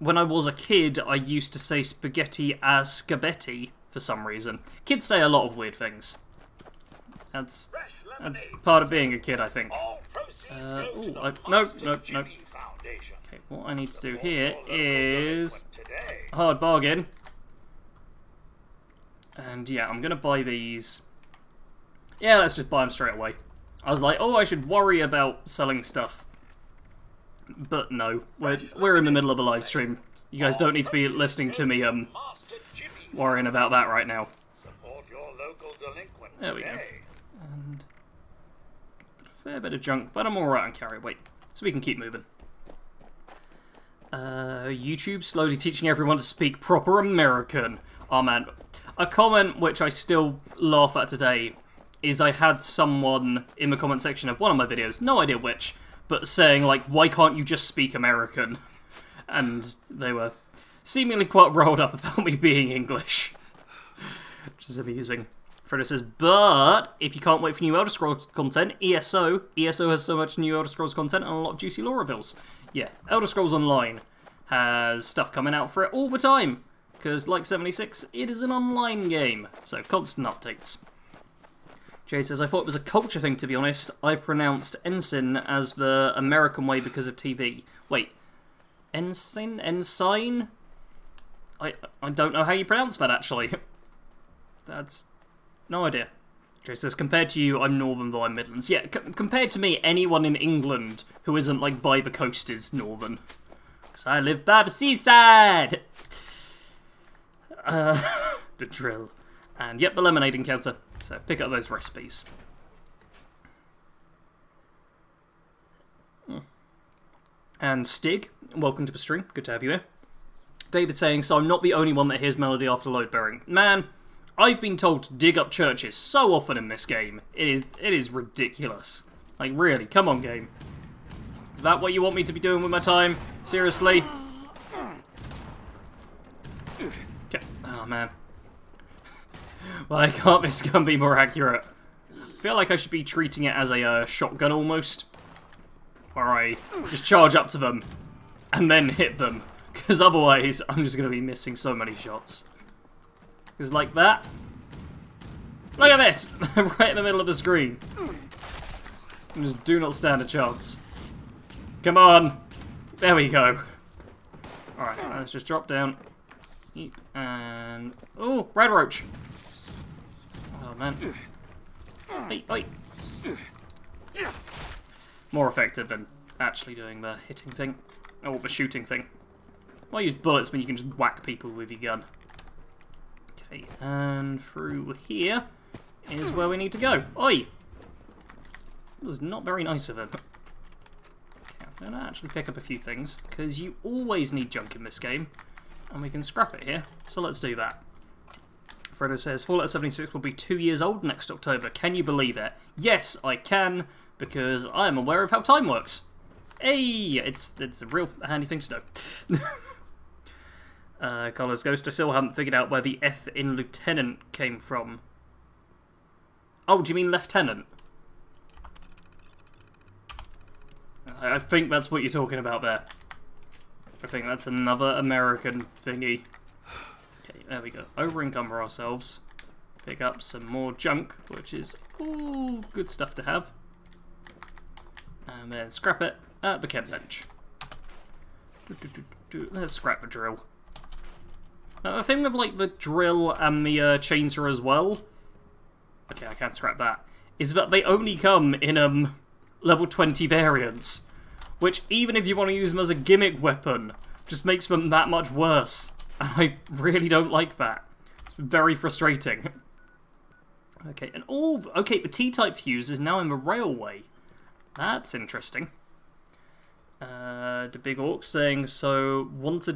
Speaker 1: I used to say spaghetti as scabetti for some reason. Kids say a lot of weird things. That's part of being a kid, I think. No. Okay, what I need to do here is a hard bargain. And yeah, I'm going to buy these. Yeah, let's just buy them straight away. I was like, oh, I should worry about selling stuff. But no, we're in the middle of a live stream. You guys don't need to be listening to me worrying about that right now. There we go. And a fair bit of junk, but I'm alright on carry weight, so we can keep moving. YouTube slowly teaching everyone to speak proper American. Oh man. A comment which I still laugh at today is I had someone in the comment section of one of my videos, no idea which, but saying, like, why can't you just speak American? And they were seemingly quite rolled up about me being English. Which is amusing. Freddo says, but if you can't wait for new Elder Scrolls content, ESO has so much new Elder Scrolls content and a lot of juicy lore reveals. Yeah, Elder Scrolls Online has stuff coming out for it all the time. Because, like 76, it is an online game, so constant updates. Jay says, I thought it was a culture thing, to be honest. I pronounced ensign as the American way because of TV. Wait, ensign? Ensign? I don't know how you pronounce that, actually. That's... no idea. Jay says, compared to you, I'm northern though I'm Midlands. Yeah, compared to me, anyone in England who isn't, like, by the coast is northern. Because I live by the seaside! The drill. And yep, the lemonade encounter. So pick up those recipes. And Stig, welcome to the stream. Good to have you here. David saying, so I'm not the only one that hears melody after load bearing. Man, I've been told to dig up churches so often in this game. It is ridiculous. Like, really, come on, game. Is that what you want me to be doing with my time? Seriously? Okay. Oh, man. Why can't this gun be more accurate? I feel like I should be treating it as a shotgun almost. Where I just charge up to them and then hit them. Because otherwise, I'm just going to be missing so many shots. Because like that. Look at this! Right in the middle of the screen. I just do not stand a chance. Come on! There we go. Alright, let's just drop down. And... oh, red roach! Oh, man. Oi, oi. More effective than actually doing the hitting thing. Or the shooting thing. Why use bullets when you can just whack people with your gun? Okay, and through here is where we need to go. Oi! That was not very nice of him. Okay, I'm going to actually pick up a few things, because you always need junk in this game. And we can scrap it here, so let's do that. Fredo says, Fallout 76 will be 2 years old next October. Can you believe it? Yes, I can, because I am aware of how time works. Hey! It's a real handy thing to know. Carlos Ghost, I still haven't figured out where the F in Lieutenant came from. Oh, do you mean Lieutenant? I think that's what you're talking about there. I think that's another American thingy. Okay, there we go. Over-encumber ourselves. Pick up some more junk, which is all good stuff to have. And then scrap it at the chem bench. Let's scrap the drill. Now, the thing with like the drill and the chainsaw as well, okay, I can't scrap that, is that they only come in level 20 variants, which even if you want to use them as a gimmick weapon, just makes them that much worse. And I really don't like that. It's very frustrating. Okay, and okay, the T-type fuse is now in the railway. That's interesting. The big orc saying, want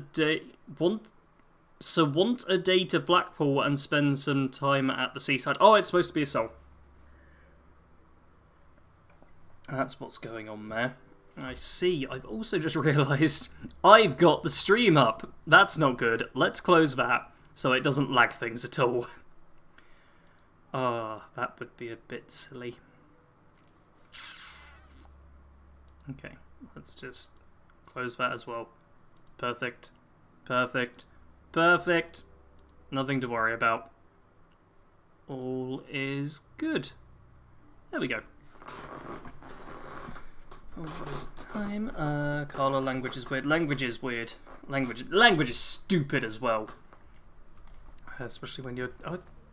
Speaker 1: a day to Blackpool and spend some time at the seaside. Oh, it's supposed to be a soul. That's what's going on there. I see. I've also just realised I've got the stream up. That's not good. Let's close that so it doesn't lag things at all. Ah, that would be a bit silly. Okay, let's just close that as well. Perfect. Perfect. Perfect. Nothing to worry about. All is good. There we go. Oh, what is time? Carla, language is weird. Language is weird. Language is stupid as well. Especially when you're...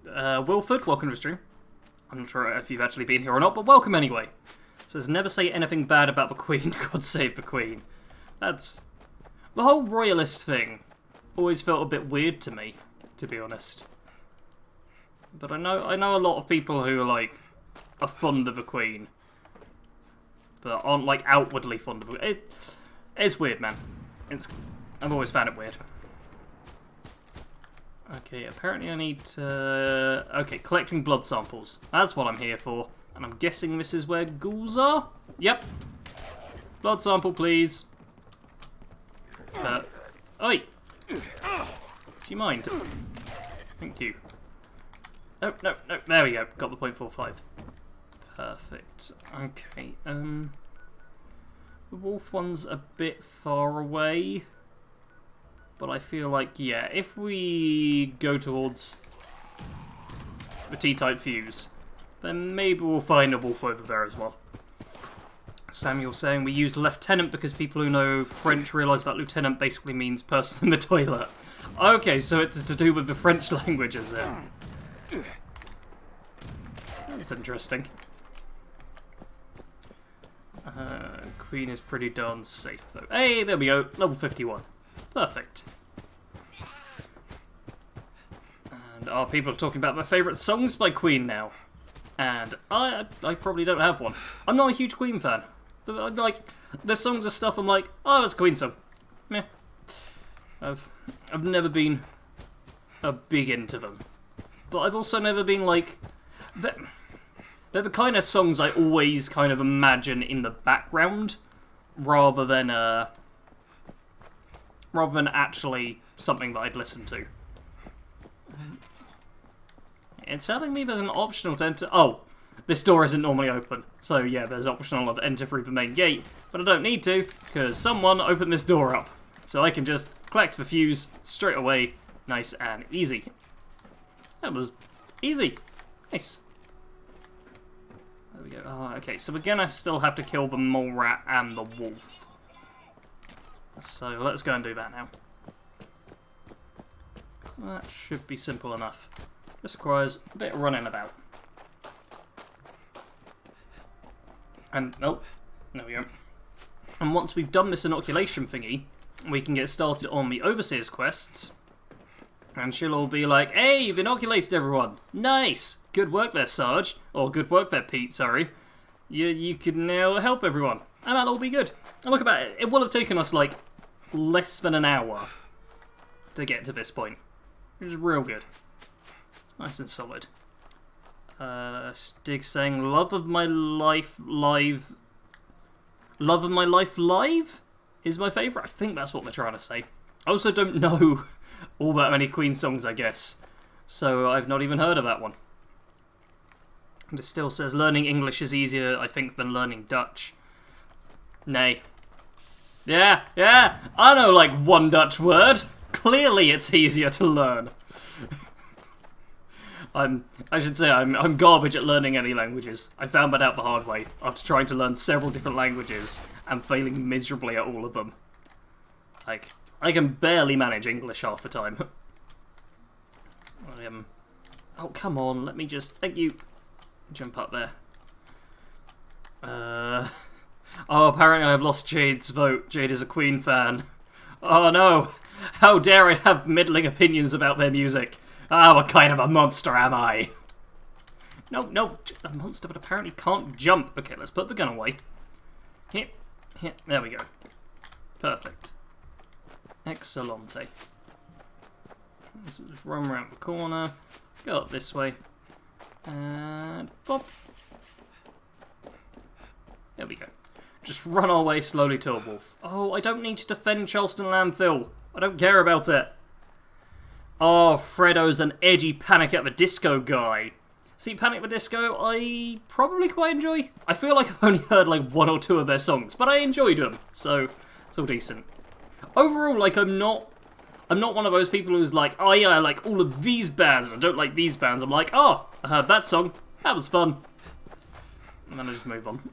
Speaker 1: Wilford, welcome to the stream. I'm not sure if you've actually been here or not, but welcome anyway. It says, never say anything bad about the Queen. God save the Queen. That's... The whole royalist thing always felt a bit weird to me, to be honest. But I know a lot of people who are fond of the Queen, but aren't like outwardly fond of it. It's weird, man. I've always found it weird. Okay, apparently I need to... Okay, collecting blood samples. That's what I'm here for. And I'm guessing this is where ghouls are? Yep. Blood sample, please. Oi! Do you mind? Thank you. No, no, no. There we go. Got the .45. Perfect. Okay, the wolf one's a bit far away. But I feel like, yeah, if we go towards the T-type fuse, then maybe we'll find a wolf over there as well. Samuel saying we use lieutenant because people who know French realise that lieutenant basically means person in the toilet. Okay, so it's to do with the French language, is it? That's interesting. Queen is pretty darn safe, though. Hey, there we go. Level 51. Perfect. And our people are talking about their favourite songs by Queen now. And I probably don't have one. I'm not a huge Queen fan. Like, their songs are stuff I'm like, oh, it's a Queen song. Meh. I've never been big into them. But I've also never been like... They're the kind of songs I always kind of imagine in the background, rather than actually something that I'd listen to. It's telling me there's an optional to enter... Oh, this door isn't normally open. So yeah, there's optional of enter through the main gate, but I don't need to, because someone opened this door up. So I can just collect the fuse straight away, nice and easy. That was easy. Nice. There we go. Oh, okay, so we're gonna still have to kill the mole rat and the wolf. So let's go and do that now. So that should be simple enough. This requires a bit of running about. And, oh, there we go. And once we've done this inoculation thingy, we can get started on the Overseer's quests. And she'll all be like, hey, you've inoculated everyone. Nice. Good work there, Sarge. Or good work there, Pete, sorry. You can now help everyone. And that'll all be good. And look about it. It will have taken us, like, less than an hour to get to this point. Which is real good. It's nice and solid. Stig saying, love of my life live... Love of my life live is my favourite. I think that's what they're trying to say. I also don't know all that many Queen songs, I guess. So I've not even heard of that one. And it still says, learning English is easier, I think, than learning Dutch. Nay. Yeah, I know like one Dutch word. Clearly it's easier to learn. I should say I'm garbage at learning any languages. I found that out the hard way after trying to learn several different languages and failing miserably at all of them. Like, I can barely manage English half the time. Oh, come on, let me just... Thank you. Jump up there. Oh, apparently I've lost Jade's vote. Jade is a Queen fan. Oh no! How dare I have middling opinions about their music? Ah, what kind of a monster am I? No, a monster that apparently can't jump. Okay, let's put the gun away. Here, there we go. Perfect. Excellente. Let's just run around the corner, go up this way, and pop. There we go. Just run our way slowly to a wolf. Oh, I don't need to defend Charleston Landfill. I don't care about it. Oh, Fredo's an edgy Panic at the Disco guy. See, Panic at the Disco, I probably quite enjoy. I feel like I've only heard like one or two of their songs, but I enjoyed them, so it's all decent. Overall, like, I'm not one of those people who's like, oh yeah, I like all of these bands, and I don't like these bands. I'm like, oh, I heard that song, that was fun. And then I just move on.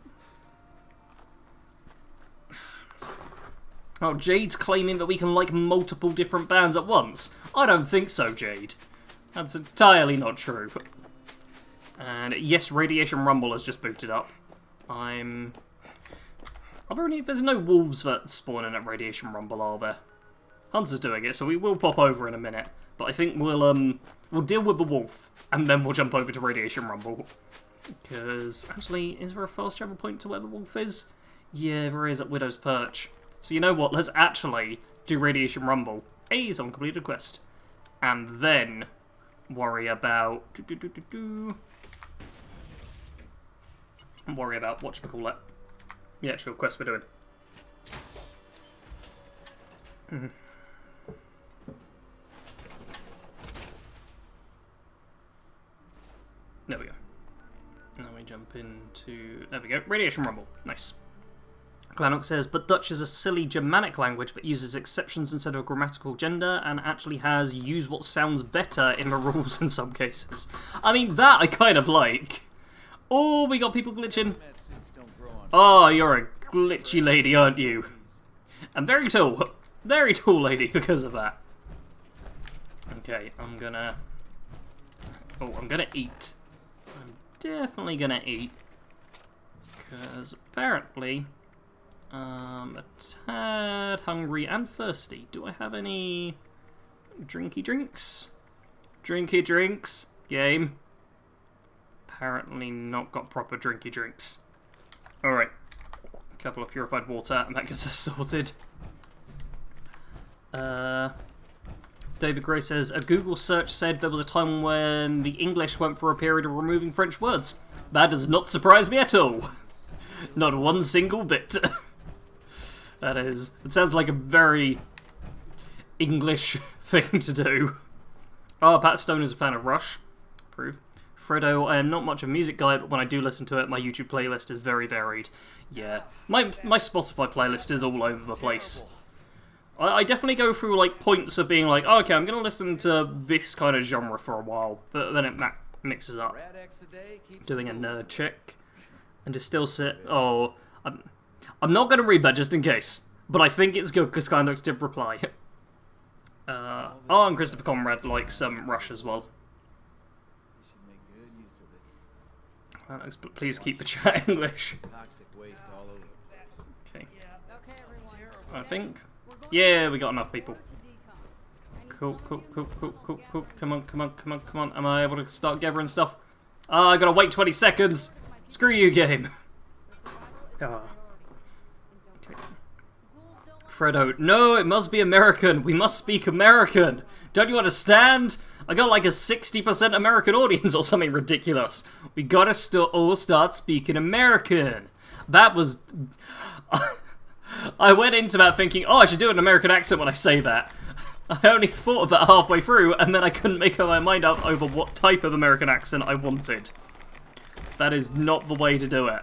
Speaker 1: Oh, Jade's claiming that we can like multiple different bands at once. I don't think so, Jade. That's entirely not true. And yes, Radiation Rumble has just booted up. There's no wolves that spawn in at Radiation Rumble, are there? Hunter's doing it, so we will pop over in a minute. But I think we'll deal with the wolf, and then we'll jump over to Radiation Rumble. Because, actually, is there a fast travel point to where the wolf is? Yeah, there is at Widow's Perch. So you know what, let's actually do Radiation Rumble. Hey, someone completed a quest. And then worry about... And worry about, whatchamacallit, the actual quest we're doing. There we go. Now we jump into... There we go, Radiation Rumble. Nice. Glanok says, but Dutch is a silly Germanic language that uses exceptions instead of grammatical gender and actually has use what sounds better in the rules in some cases. I mean, that I kind of like. Oh, we got people glitching. Oh, you're a glitchy lady, aren't you? And very tall lady because of that. Okay, I'm gonna eat. I'm definitely gonna eat. Because apparently... a tad hungry and thirsty. Do I have any drinky drinks? Drinky drinks? Game. Apparently not got proper drinky drinks. Alright. A couple of purified water and that gets us sorted. David Gray says, a Google search said there was a time when the English went for a period of removing French words. That does not surprise me at all. Not one single bit. It sounds like a very English thing to do. Oh, Pat Stone is a fan of Rush. Approve. Fredo, I am not much of a music guy, but when I do listen to it, my YouTube playlist is very varied. Yeah. My Spotify playlist is all over the place. I definitely go through like points of being like, oh, okay, I'm going to listen to this kind of genre for a while, but then it mixes up. Doing a nerd check. And to still sit... Oh, I'm not going to read that just in case, but I think it's good because Skynox did reply. And Christopher Conrad likes Rush as well. Please keep the chat English.
Speaker 3: Toxic waste all over.
Speaker 1: Okay. I think. Yeah, we got enough people. Cool. Come on. Am I able to start gathering stuff? Oh, I gotta wait 20 seconds. Screw you, game. Oh. Okay. Fredo, no, it must be American. We must speak American. Don't you understand? I got like a 60% American audience or something ridiculous. We gotta all start speaking American. That was... I went into that thinking, oh, I should do an American accent when I say that. I only thought of that halfway through, and then I couldn't make up my mind up over what type of American accent I wanted. That is not the way to do it.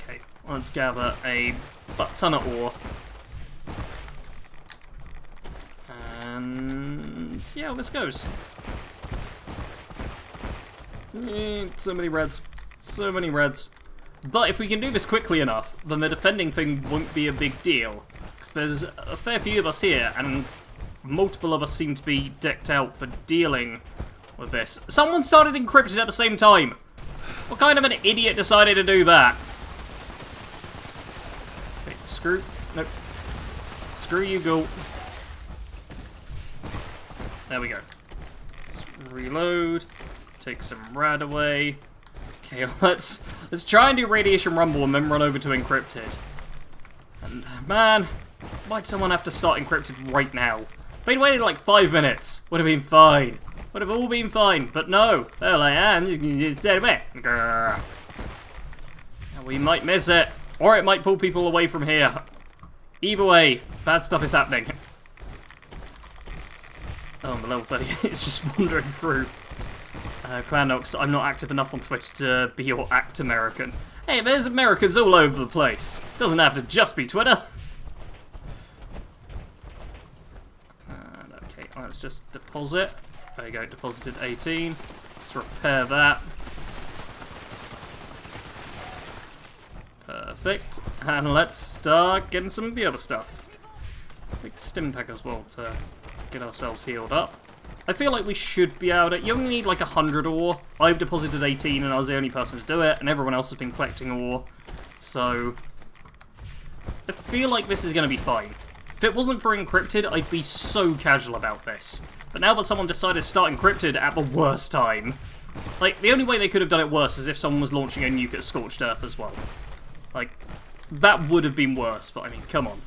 Speaker 1: Okay, let's gather a butt-ton of ore. And see how this goes. So many reds. So many reds. But if we can do this quickly enough, then the defending thing won't be a big deal. Because there's a fair few of us here, and multiple of us seem to be decked out for dealing with this. Someone started encrypted at the same time! What kind of an idiot decided to do that? Okay, screw... Nope. Screw you, go. There we go. Let's reload. Take some rad away. Okay, let's try and do Radiation Rumble and then run over to Encrypted. And, man, why'd someone have to start Encrypted right now? If they'd waited like 5 minutes, would have been fine. Would have all been fine, but no. Well, I am. Stay away. We might miss it, or it might pull people away from here. Either way, bad stuff is happening. Oh, the level 30 is just wandering through. Clanox, I'm not active enough on Twitter to be your act American. Hey, there's Americans all over the place. Doesn't have to just be Twitter. Okay, let's just deposit. There you go, deposited 18. Let's repair that. Perfect. And let's start getting some of the other stuff. Big stim pack as well to get ourselves healed up. I feel like we should be able to... You only need like 100 ore. I've deposited 18 and I was the only person to do it, and everyone else has been collecting ore. So... I feel like this is going to be fine. If it wasn't for Encrypted, I'd be so casual about this. But now that someone decided to start Encrypted at the worst time... Like, the only way they could have done it worse is if someone was launching a nuke at Scorched Earth as well. Like, that would have been worse, but I mean, come on.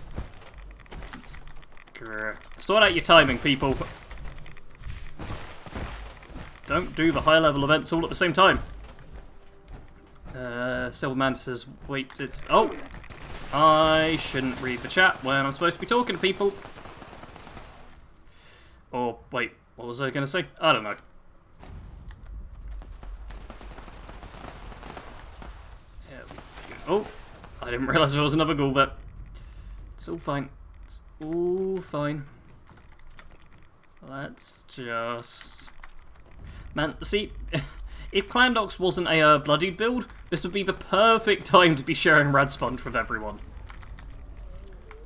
Speaker 1: Sort out your timing, people. Don't do the high-level events all at the same time. Silverman says, wait, it's... Oh! I shouldn't read the chat when I'm supposed to be talking to people. Or, wait, what was I going to say? I don't know. There we go. Oh! I didn't realise there was another ghoul there. It's all fine. It's all fine. Let's just... Man, see, if Clandox wasn't a bloodied build, this would be the perfect time to be sharing Rad Sponge with everyone.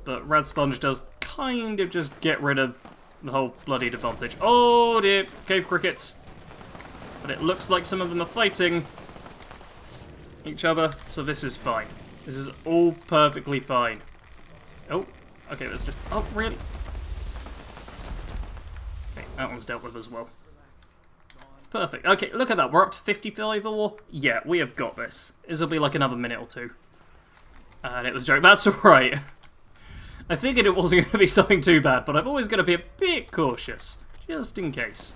Speaker 1: But Rad Sponge does kind of just get rid of the whole bloodied advantage. Oh dear, cave crickets. But it looks like some of them are fighting each other, so this is fine. This is all perfectly fine. Oh, okay, let's just... Oh, really? Okay, that one's dealt with as well. Perfect. Okay, look at that. We're up to 55 ore. Yeah, we have got this. This'll be like another minute or two. And it was a joke. That's alright. I figured it wasn't going to be something too bad, but I've always got to be a bit cautious. Just in case.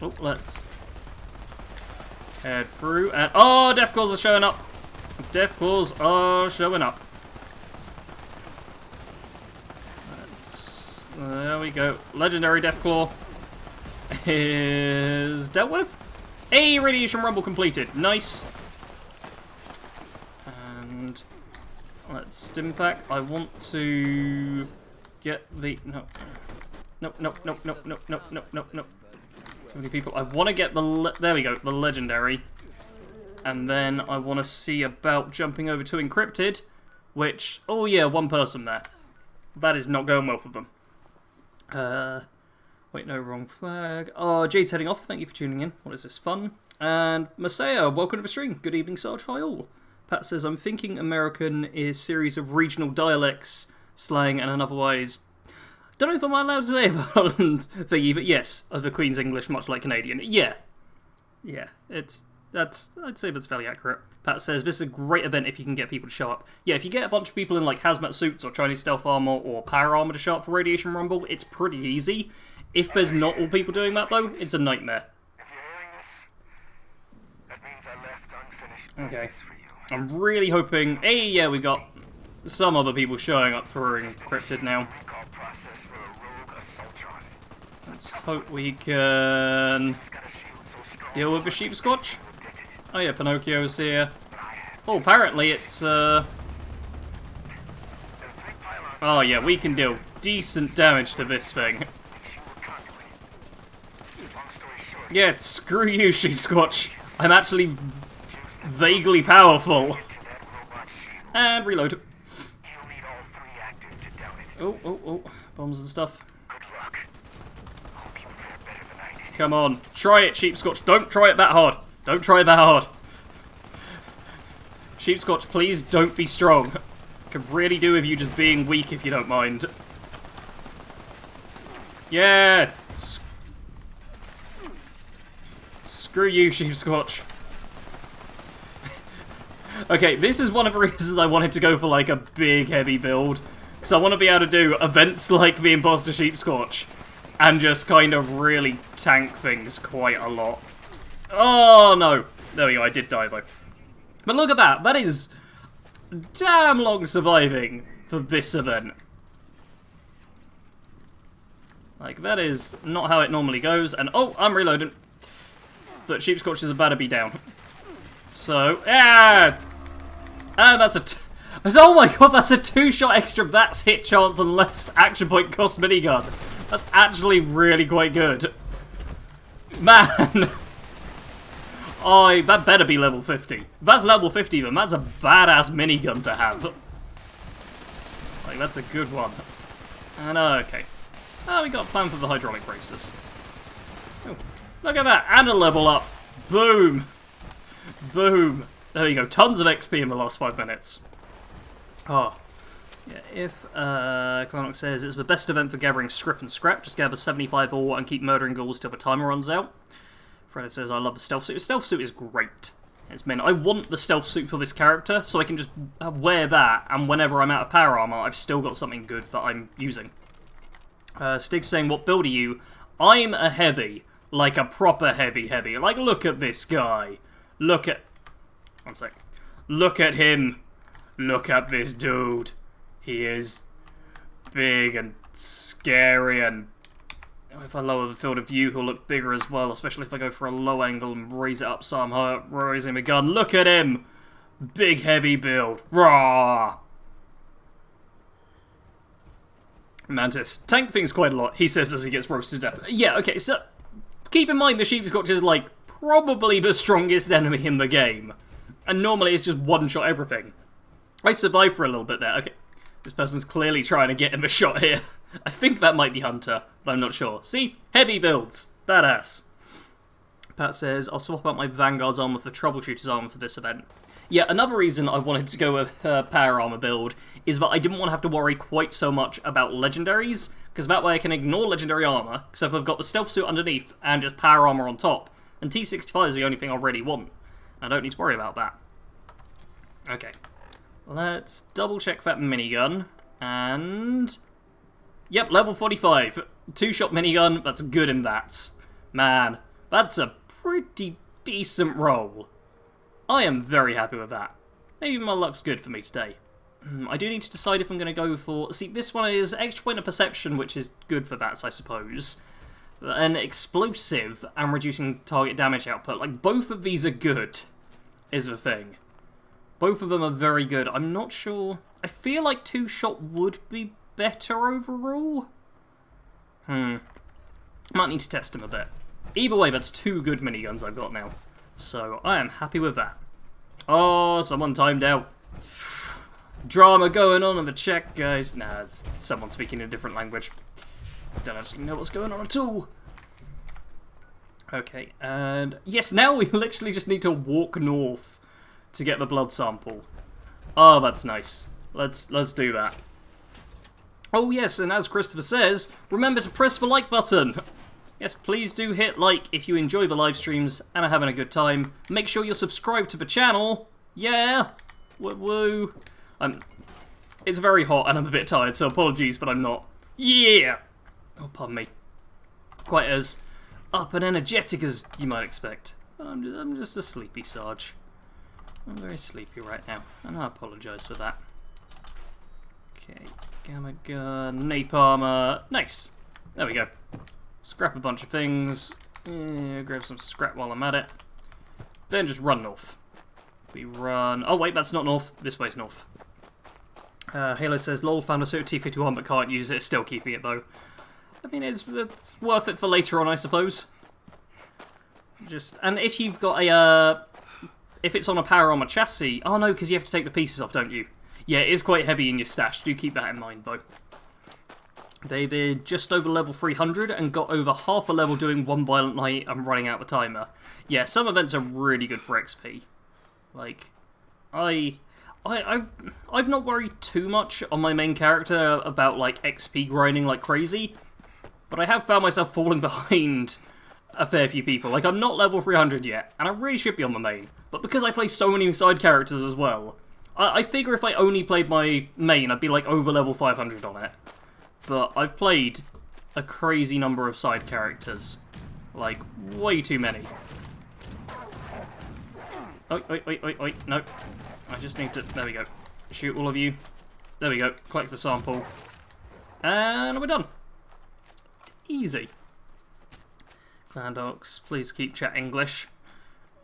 Speaker 1: Oh, let's head through. And oh, Death Claws are showing up. Death Claws are showing up. There we go. Legendary Death Claw is dealt with. Hey, Radiation Rumble completed. Nice. And let's stim pack. I want to get the... No. Nope, nope, nope, nope, nope, nope, nope, nope, nope. Too many people. I want to get the... There we go, the Legendary. And then I want to see about jumping over to Encrypted, which... Oh yeah, one person there. That is not going well for them. Wait, no, wrong flag. Oh, Jade's heading off. Thank you for tuning in. What is this, fun? And Masaya, welcome to the stream. Good evening, Sarge. Hi all. Pat says, I'm thinking American is series of regional dialects, slang, and otherwise. Don't know if I'm allowed to say about thingy, but yes, of the Queen's English, much like Canadian. Yeah, I'd say that's fairly accurate. Pat says, this is a great event if you can get people to show up. Yeah, if you get a bunch of people in like hazmat suits or Chinese stealth armor or power armor to show up for Radiation Rumble, it's pretty easy. If there's not all people doing that though, it's a nightmare. Okay. I'm really hoping... Hey, yeah, we got some other people showing up for Encrypted now. Let's hope we can deal with the sheepsquatch. Oh yeah, Pinocchio's here. Oh, apparently it's... Oh yeah, we can deal decent damage to this thing. Yeah, screw you, sheepsquatch. I'm actually... vaguely powerful. And reload. Oh. Bombs and stuff. Come on. Try it, Sheepscotch. Don't try it that hard. Don't try it that hard. Sheepscotch, please don't be strong. Could really do with you just being weak if you don't mind. Yeah. Screw you, Sheepscotch. Okay, this is one of the reasons I wanted to go for, like, a big, heavy build. So I want to be able to do events like the Imposter Sheepsquatch and just kind of really tank things quite a lot. Oh, no. There we go, I did die, though. But look at that. That is damn long surviving for this event. Like, that is not how it normally goes. And, oh, I'm reloading. But Sheepsquatch is about to be down. So, yeah! And that's a... oh my god, that's a 2-shot extra VATS hit chance and less action point cost minigun. That's actually really quite good. Man! Oh, that better be level 50. If that's level 50, then that's a badass minigun to have. Like, that's a good one. And, okay. Oh, we got a plan for the hydraulic braces. Oh, look at that, and a level up. Boom! Boom! There you go, tons of XP in the last 5 minutes. Oh. Yeah, if Clarnock says it's the best event for gathering script and scrap, just gather 75 ore and keep murdering ghouls till the timer runs out. Fred says, I love the stealth suit. The stealth suit is great. It's meant I want the stealth suit for this character, so I can just wear that, and whenever I'm out of power armor, I've still got something good that I'm using. Stig's saying, what build are you? I'm a heavy. Like a proper heavy. Like, look at this guy. Look at... One sec. Look at him. Look at this dude. He is big and scary, and if I lower the field of view, he'll look bigger as well, especially if I go for a low angle and raise it up so I'm raising my gun. Look at him. Big, heavy build. Raw. Mantis. Tank things quite a lot, he says as he gets roasted to death. Yeah, okay, so keep in mind the Sheepscotch is, like, probably the strongest enemy in the game. And normally it's just one-shot everything. I survived for a little bit there. Okay, this person's clearly trying to get him a shot here. I think that might be Hunter, but I'm not sure. See? Heavy builds. Badass. Pat says, I'll swap out my Vanguard's armor for Troubleshooter's armor for this event. Yeah, another reason I wanted to go with power armor build is that I didn't want to have to worry quite so much about legendaries, because that way I can ignore legendary armor, because if I've got the stealth suit underneath and just power armor on top, and T65 is the only thing I really want. I don't need to worry about that. Okay. Let's double check that minigun, and... Yep, level 45. 2-shot minigun, that's good in that. Man, that's a pretty decent roll. I am very happy with that. Maybe my luck's good for me today. I do need to decide if I'm going to go for... See, this one is extra point of perception, which is good for that, I suppose. An explosive and reducing target damage output. Like, both of these are good, is the thing. Both of them are very good. I'm not sure... I feel like 2-shot would be better overall. Might need to test them a bit. Either way, that's 2 good miniguns I've got now. So, I am happy with that. Oh, someone timed out. Drama going on in the chat, guys. Nah, it's someone speaking a different language. Don't actually know what's going on at all. Okay, and yes, now we literally just need to walk north to get the blood sample. Oh, that's nice. Let's do that. Oh yes, and as Christopher says, remember to press the like button. Yes, please do hit like if you enjoy the live streams and are having a good time. Make sure you're subscribed to the channel. Yeah, woo. It's very hot and I'm a bit tired, so apologies, but I'm not. Yeah. Oh, pardon me. Quite as up and energetic as you might expect. I'm just a sleepy Sarge. I'm very sleepy right now, and I apologise for that. Okay, gamma gun, nape armor, nice. There we go. Scrap a bunch of things. Grab some scrap while I'm at it. Then just run north. We run. Oh wait, that's not north. This way's north. Halo says, "Lol, found a suit T-51 but can't use it. Still keeping it though." I mean, it's worth it for later on, I suppose. And if you've got a if it's on a power armor chassis, oh no, because you have to take the pieces off, don't you? Yeah, it is quite heavy in your stash. Do keep that in mind though. David, just over level 300 and got over half a level doing one violent night and running out the timer. Yeah, some events are really good for XP. Like, I've not worried too much on my main character about like XP grinding like crazy, but I have found myself falling behind a fair few people. Like, I'm not level 300 yet, and I really should be on the main, but because I play so many side characters as well, I figure if I only played my main, I'd be like over level 500 on it. But I've played a crazy number of side characters. Like, way too many. Oi, no. I just need to... There we go. Shoot all of you. There we go. Collect the sample. And we're done. Easy. Glandox, please keep chat English.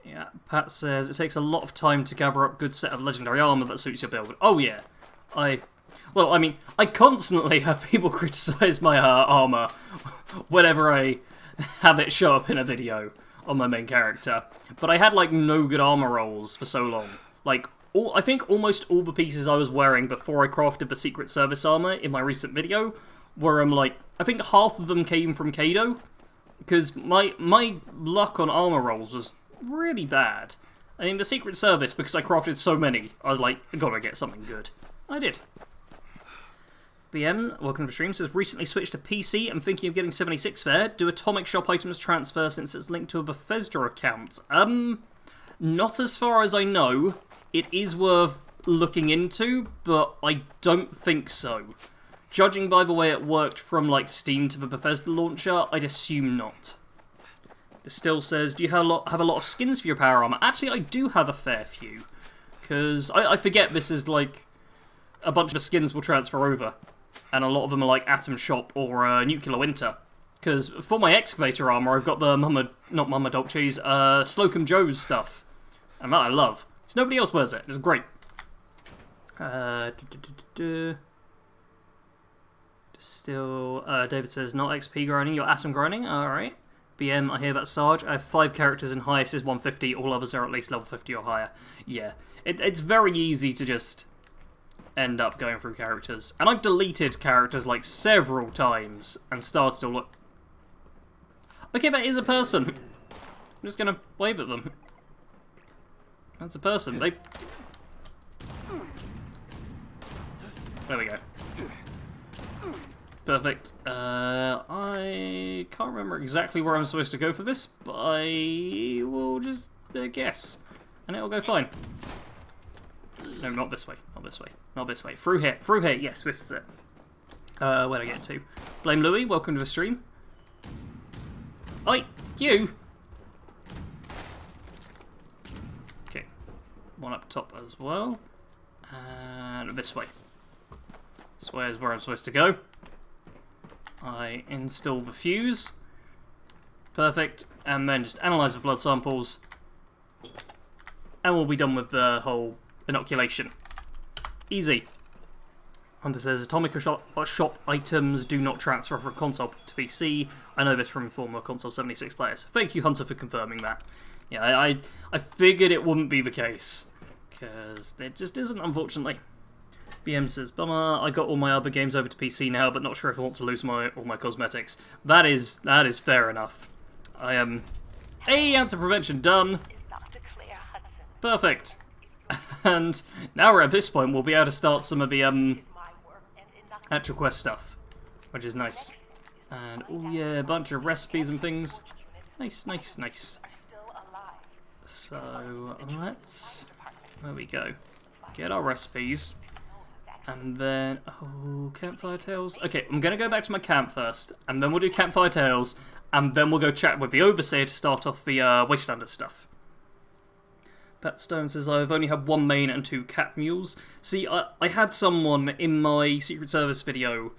Speaker 1: Yeah, Pat says, it takes a lot of time to gather up a good set of legendary armor that suits your build. Oh yeah. Well, I mean, I constantly have people criticize my armor whenever I have it show up in a video on my main character. But I had, like, no good armor rolls for so long. Like, I think almost all the pieces I was wearing before I crafted the Secret Service armor in my recent video were, like, I think half of them came from Kado. Because my luck on armor rolls was really bad. I mean, the Secret Service, because I crafted so many, I was like, I gotta get something good. I did. BM, welcome to the stream, says, recently switched to PC and thinking of getting 76 there. Do Atomic Shop items transfer since it's linked to a Bethesda account? Not as far as I know. It is worth looking into, but I don't think so. Judging by the way it worked from, like, Steam to the Bethesda launcher, I'd assume not. It still says, do you have a lot of skins for your power armor? Actually, I do have a fair few. Because I forget this is, like, a bunch of the skins will transfer over. And a lot of them are, like, Atom Shop or Nuclear Winter. Because for my excavator armor, I've got the not Mama Dolce's, Slocum Joe's stuff. And that I love. Because nobody else wears it. It's great. Still, David says, not XP grinding, you're atom grinding. Alright. BM, I hear that, Sarge. I have 5 characters and highest is 150. All others are at least level 50 or higher. Yeah. It's very easy to just end up going through characters. And I've deleted characters, like, several times and started to look... Okay, that is a person. I'm just gonna wave at them. That's a person. There we go. Perfect. I can't remember exactly where I'm supposed to go for this, but I will just guess. And it'll go fine. No, not this way. Not this way. Not this way. Through here. Through here. Yes, this is it. Where'd I get to? Blame Louie. Welcome to the stream. Oi! You! Okay. One up top as well. And this way. This way is where I'm supposed to go. I install the fuse. Perfect. And then just analyze the blood samples. And we'll be done with the whole inoculation. Easy. Hunter says, Atomic Shop items do not transfer from console to PC. I know this from former Console 76 players. Thank you, Hunter, for confirming that. Yeah, I figured it wouldn't be the case. Because it just isn't, unfortunately. BM says, bummer, I got all my other games over to PC now, but not sure if I want to lose all my cosmetics. That is fair enough. Hey, answer prevention done. Perfect. And now we're at this point, we'll be able to start some of the actual quest stuff, which is nice. And oh yeah, a bunch of recipes and things. Nice, nice, nice. So let's, there we go. Get our recipes. And then, oh, campfire tales. Okay, I'm gonna go back to my camp first, and then we'll do campfire tales, and then we'll go chat with the overseer to start off the Wastelanders stuff. Pat Stone says, I've only had 1 main and 2 cat mules. See, I had someone in my Secret Service video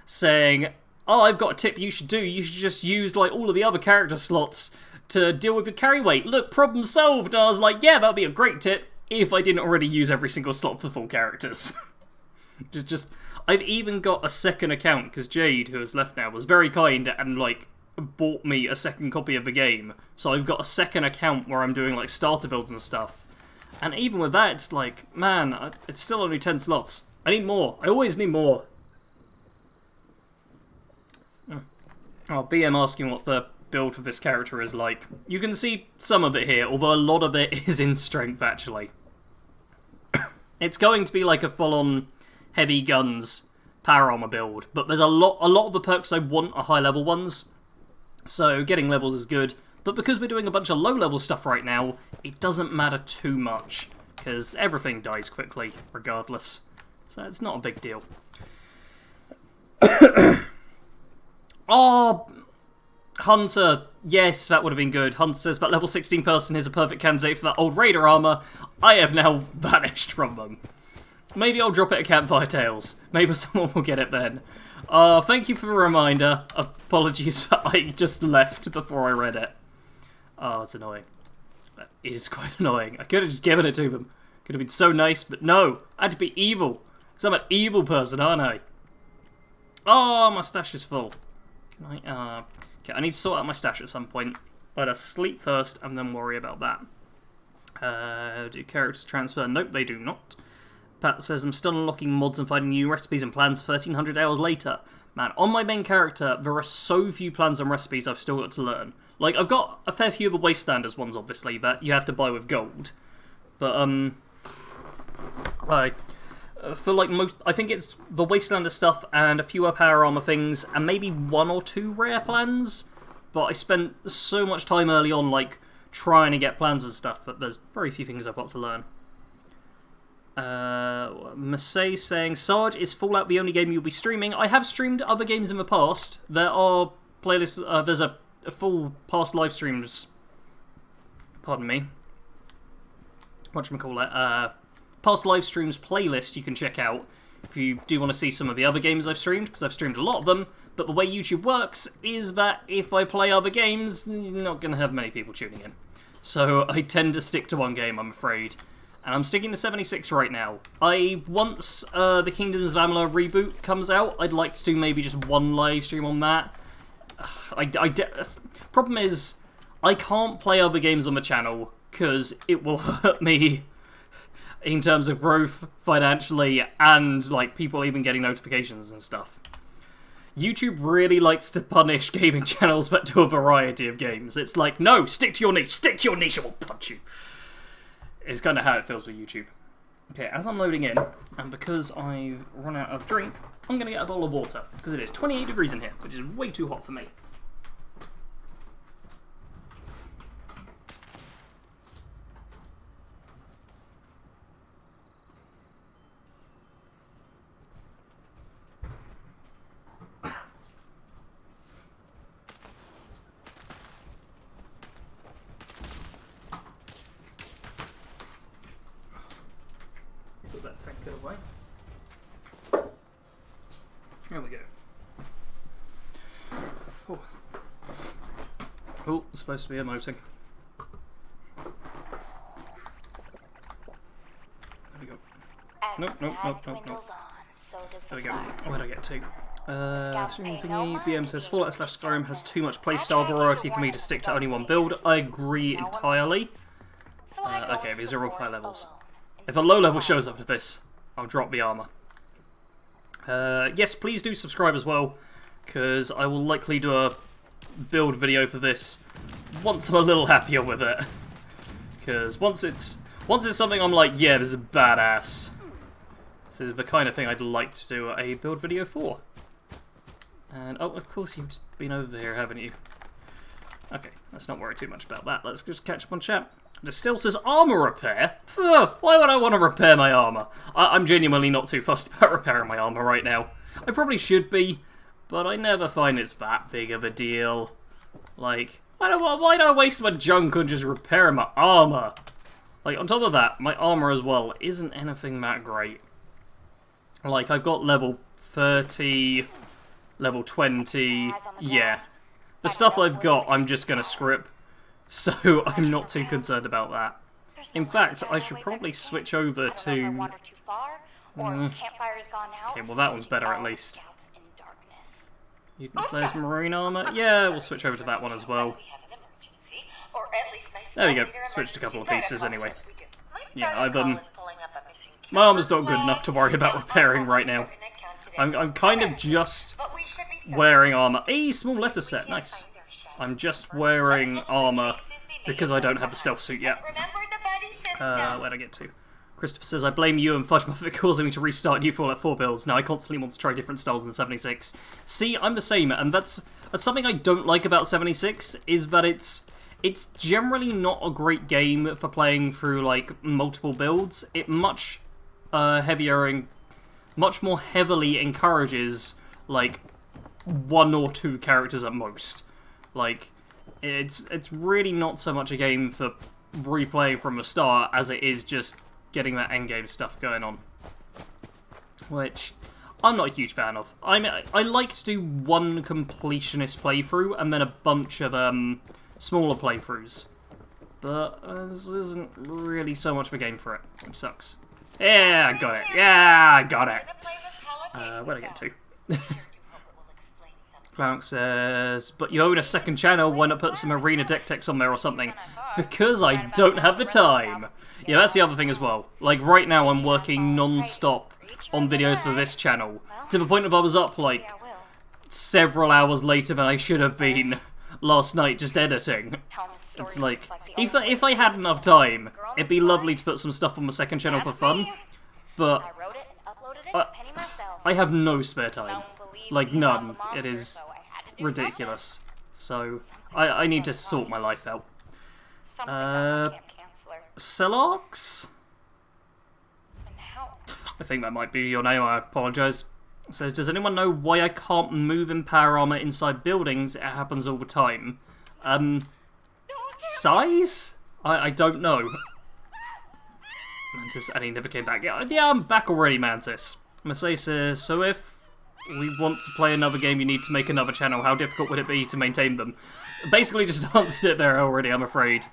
Speaker 1: saying, oh, I've got a tip you should do. You should just use, like, all of the other character slots to deal with your carry weight. Look, problem solved. And I was like, yeah, that'd be a great tip if I didn't already use every single slot for full characters. I've even got a second account, because Jade, who has left now, was very kind and, like, bought me a second copy of the game. So I've got a second account where I'm doing, like, starter builds and stuff. And even with that, it's like, man, it's still only 10 slots. I need more. I always need more. Oh, BM asking what the build for this character is like. You can see some of it here, although a lot of it is in strength, actually. It's going to be like a full-on heavy guns power armor build, but there's a lot of the perks I want are high-level ones, so getting levels is good. But because we're doing a bunch of low-level stuff right now, it doesn't matter too much, because everything dies quickly, regardless. So it's not a big deal. Oh, Hunter, yes, that would have been good. Hunter says that level 16 person is a perfect candidate for that old Raider armor. I have now vanished from them. Maybe I'll drop it at Campfire Tales. Maybe someone will get it then. Thank you for the reminder. Apologies that I just left before I read it. Oh, it's annoying. That is quite annoying. I could have just given it to them. Could have been so nice, but no. I had to be evil. Because I'm an evil person, aren't I? Oh, my stash is full. Can I, okay, I need to sort out my stash at some point. Better sleep first and then worry about that. Do characters transfer? Nope, they do not. Pat says, I'm still unlocking mods and finding new recipes and plans 1300 hours later. Man, on my main character, there are so few plans and recipes I've still got to learn. Like, I've got a fair few of the Wastelanders ones, obviously, that you have to buy with gold. But, for, like, most, I think it's the Wastelander stuff and a few power armor things, and maybe 1 or 2 rare plans. But I spent so much time early on, like, trying to get plans and stuff, that there's very few things I've got to learn. Masay saying, Sarge, is Fallout the only game you'll be streaming? I have streamed other games in the past. There are playlists, there's a full past live streams, pardon me, whatchamacallit, past live streams playlist you can check out if you do want to see some of the other games I've streamed, because I've streamed a lot of them. But the way YouTube works is that if I play other games, you're not going to have many people tuning in. So I tend to stick to one game, I'm afraid. And I'm sticking to 76 right now. Once the Kingdoms of Amalur reboot comes out, I'd like to do maybe just 1 live stream on that. Problem is, I can't play other games on the channel, because it will hurt me in terms of growth, financially, and, like, people even getting notifications and stuff. YouTube really likes to punish gaming channels that do a variety of games. It's like, no, stick to your niche, I will punch you. It's kind of how it feels with YouTube. Okay, as I'm loading in, and because I've run out of drink, I'm going to get a bowl of water, because it is 28 degrees in here, which is way too hot for me. There we go. Oh, it's supposed to be emoting. There we go. Nope. There we go. Where'd I get to? Streaming thingy. BM says Fallout/Skyrim has too much playstyle variety for me to stick to only one build. I agree entirely. Okay, these are all high levels. If a low level shows up to this, I'll drop the armor. Yes, please do subscribe as well, because I will likely do a build video for this once I'm a little happier with it. Because once it's something I'm like, yeah, this is badass. This is the kind of thing I'd like to do a build video for. And, oh, of course you've just been over here, haven't you? Okay, let's not worry too much about that. Let's just catch up on chat. It still says armor repair? Ugh, why would I want to repair my armor? I'm genuinely not too fussed about repairing my armor right now. I probably should be, but I never find it's that big of a deal. Like, why do I waste my junk on just repairing my armor? Like, on top of that, my armor as well isn't anything that great. Like, I've got level 30, level 20, yeah. The stuff I've got, I'm just gonna script, so I'm not too concerned about that. In fact, I should probably switch over to... Okay, well that one's better at least. Mutant Slayer's Marine Armor? Yeah, we'll switch over to that one as well. There we go, switched a couple of pieces anyway. Yeah, I've, my armor's not good enough to worry about repairing right now. I'm kind of just wearing armor. A small letter set, nice. I'm just wearing armor because I don't have a stealth suit yet. Where'd I get to? Christopher says, I blame you and Fudge Muffet causing me to restart new Fallout 4 builds. Now I constantly want to try different styles in 76. See, I'm the same, and that's something I don't like about 76, is that it's generally not a great game for playing through, like, multiple builds. It much heavier and much more heavily encourages, like, 1 or 2 characters at most. Like, it's really not so much a game for replaying from the start as it is just getting that endgame stuff going on. Which I'm not a huge fan of. I like to do one completionist playthrough and then a bunch of smaller playthroughs. But this isn't really so much of a game for it, which sucks. Yeah, I got it. Yeah, I got it. Where'd I get to? Clownk says, but you own a second channel, why not put some arena deck techs on there or something? Because I don't have the time. Yeah, that's the other thing as well. Like, right now I'm working non-stop on videos for this channel, to the point of I was up, like, several hours later than I should have been last night just editing. It's like, if I had enough time, it'd be lovely to put some stuff on the second channel for fun, but I have no spare time. Like, none. It is ridiculous. So, I need to sort my life out. Celox? I think that might be your name, I apologise. It says, does anyone know why I can't move in power armor inside buildings? It happens all the time. Size? I don't know. Mantis, and he never came back. Yeah, I'm back already, Mantis. Mercedes says, so if we want to play another game, you need to make another channel. How difficult would it be to maintain them? Basically just answered it there already, I'm afraid.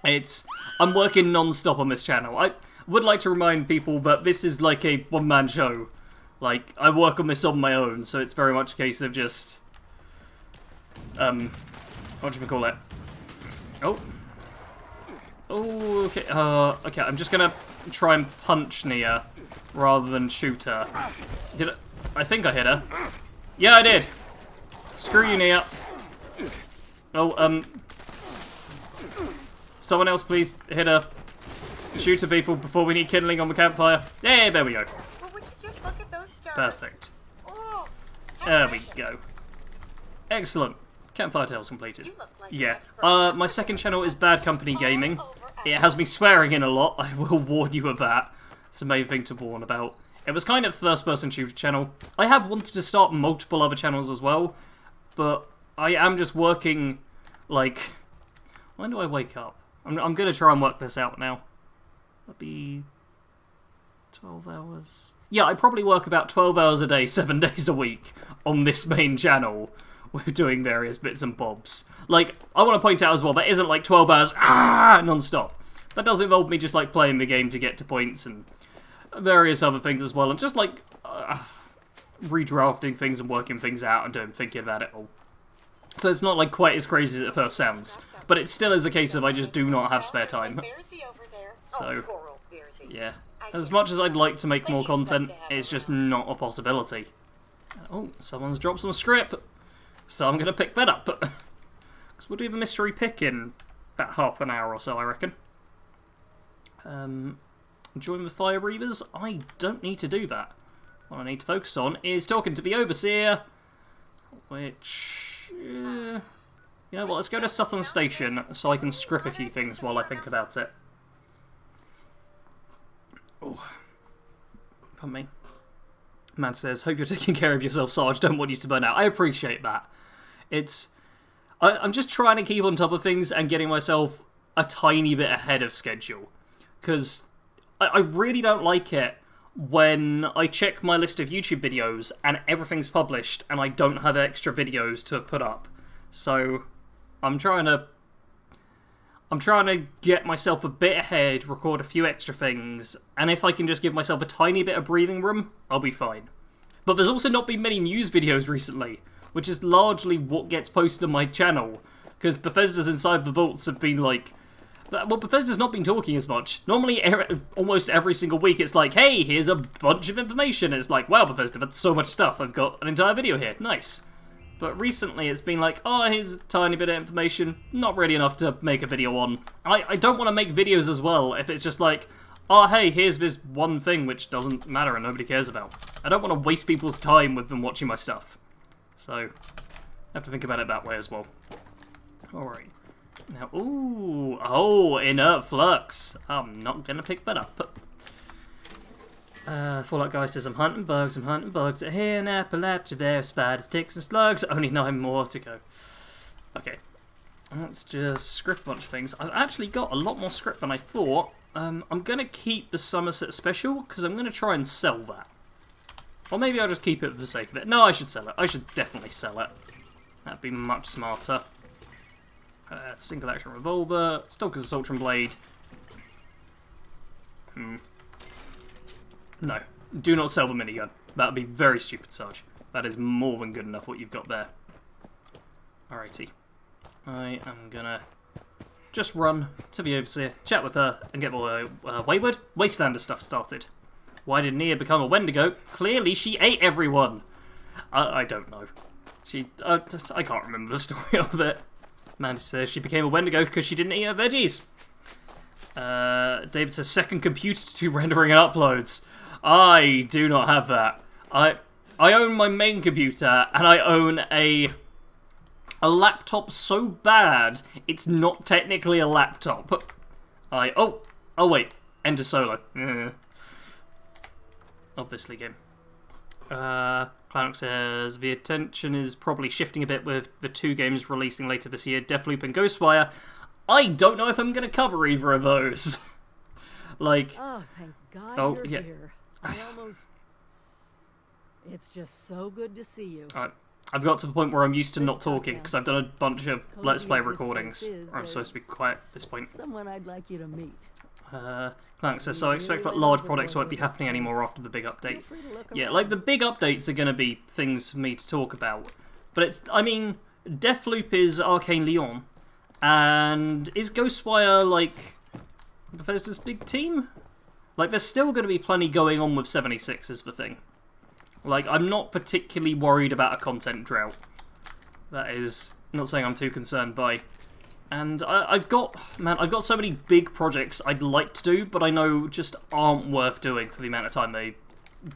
Speaker 1: I'm working non-stop on this channel. I would like to remind people that this is like a one-man show. Like, I work on this on my own, so it's very much a case of just... what do you call it? Oh. Oh, okay. Okay, I'm just gonna try and punch Nia rather than shoot her. I think I hit her. Yeah, I did. Screw you, Nia. Oh, someone else please hit her. Shoot her, people, before we need kindling on the campfire. Yeah, there we go.
Speaker 4: Well, would you just look at those stars?
Speaker 1: Perfect.
Speaker 4: Oh,
Speaker 1: There we go. Excellent. Campfire Tales completed.
Speaker 4: you look like
Speaker 1: Yeah.
Speaker 4: an expert.
Speaker 1: My second channel is Bad Company Gaming. It has me swearing in a lot, I will warn you of that. It's the main thing to warn about. It was kind of first-person shooter channel. I have wanted to start multiple other channels as well, but I am just working, like... When do I wake up? I'm going to try and work this out now. That'd be... 12 hours... Yeah, I probably work about 12 hours a day, 7 days a week on this main channel. We're doing various bits and bobs. Like, I want to point out as well, that isn't like 12 hours, non-stop. That does involve me just like playing the game to get to points and various other things as well, and just like redrafting things and working things out and thinking about it all. So it's not like quite as crazy as it first sounds, but it still is a case of I just do not have spare time. So, yeah. As much as I'd like to make more content, it's just not a possibility. Oh, someone's dropped some script, so I'm going to pick that up. Because we'll do the mystery pick in about half an hour or so, I reckon. Join the Fire Breathers? I don't need to do that. What I need to focus on is talking to the Overseer, which... you know what, let's go to Southern Station so I can script a few things while I think about it. Oh. Pardon me. Man says, hope you're taking care of yourself, Sarge. Don't want you to burn out. I appreciate that. I'm just trying to keep on top of things and getting myself a tiny bit ahead of schedule. Because I really don't like it when I check my list of YouTube videos and everything's published and I don't have extra videos to put up. So I'm trying to get myself a bit ahead, record a few extra things, and if I can just give myself a tiny bit of breathing room, I'll be fine. But there's also not been many news videos recently, which is largely what gets posted on my channel, because Bethesda's Inside the Vaults have been like... Well, Bethesda's not been talking as much. Normally, almost every single week, it's like, hey, here's a bunch of information. It's like, wow, Bethesda, that's so much stuff. I've got an entire video here. Nice. But recently, it's been like, oh, here's a tiny bit of information. Not really enough to make a video on. I don't want to make videos as well if it's just like, oh, hey, here's this one thing which doesn't matter and nobody cares about. I don't want to waste people's time with them watching my stuff. So, I have to think about it that way as well. Alright. Now, oh, Inert Flux. I'm not going to pick that up. Fallout Guy says, I'm hunting bugs. Here in Appalachia, there are spiders, ticks, and slugs. Only 9 more to go. Okay. Let's just script a bunch of things. I've actually got a lot more script than I thought. I'm going to keep the Somerset Special, because I'm going to try and sell that. Or maybe I'll just keep it for the sake of it. No, I should sell it. I should definitely sell it. That'd be much smarter. Single action revolver, Stalker's Assault and Blade. No, do not sell the minigun. That would be very stupid, Sarge. That is more than good enough what you've got there. Alrighty. I am gonna just run to the Overseer, chat with her, and get more Wastelanders stuff started. Why did Nia become a Wendigo? Clearly she ate everyone! I don't know. I can't remember the story of it. Mandy says she became a Wendigo because she didn't eat her veggies. David says second computer to do rendering and uploads. I do not have that. I own my main computer and I own a laptop so bad it's not technically a laptop. Oh wait, enter solo. Obviously game. Clownok says, the attention is probably shifting a bit with the 2 games releasing later this year, Deathloop and Ghostwire. I don't know if I'm going to cover either of those. Like...
Speaker 5: Oh, thank God you're here. It's just so good to see you.
Speaker 1: I've got to the point where I'm used to not talking, because I've done a bunch of Let's Play recordings, where I'm supposed to be quiet at this point.
Speaker 5: Someone I'd like you to meet.
Speaker 1: Clank says, so I expect that large products won't be happening anymore after the big update. Yeah, like, the big updates are going to be things for me to talk about. But it's, I mean, Deathloop is Arcane Leon, and is Ghostwire, like, Bethesda's big team? Like, there's still going to be plenty going on with 76 is the thing. Like, I'm not particularly worried about a content drought. That is, not saying I'm too concerned by. And I've got so many big projects I'd like to do, but I know just aren't worth doing for the amount of time they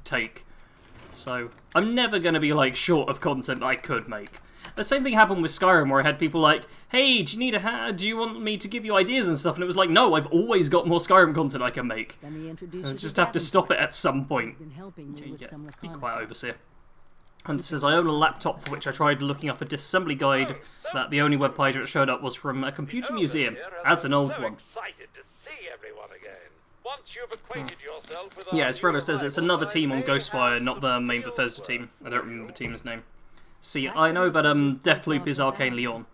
Speaker 1: take. So, I'm never going to be, like, short of content I could make. The same thing happened with Skyrim, where I had people like, hey, do you want me to give you ideas and stuff? And it was like, no, I've always got more Skyrim content I can make. I just have to stop it at some point. Be quiet, Overseer. And it says, I own a laptop for which I tried looking up a disassembly guide that the only web page that showed up was from a computer museum. That's an old one.
Speaker 6: Excited to see everyone again. Once you've acquainted yourself with
Speaker 1: yeah, as Frodo says, it's another team on Ghostwire, not the main Bethesda team. I don't remember the team's name. See, I know that Deathloop is Arcane Leon,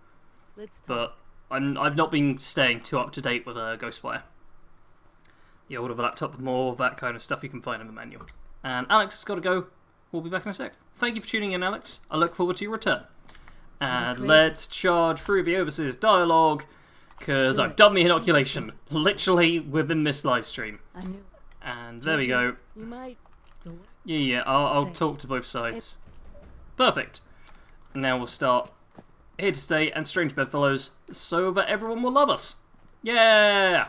Speaker 1: but I've not been staying too up to date with Ghostwire. The older the laptop, the more that kind of stuff you can find in the manual. And Alex has got to go. We'll be back in a sec. Thank you for tuning in, Alex. I look forward to your return. And let's charge through the Overseer's dialogue, because I've done the inoculation, literally within this live stream. And there we go. Yeah, I'll talk to both sides. Perfect. Now we'll start here to stay, and strange bedfellows, so that everyone will love us. Yeah!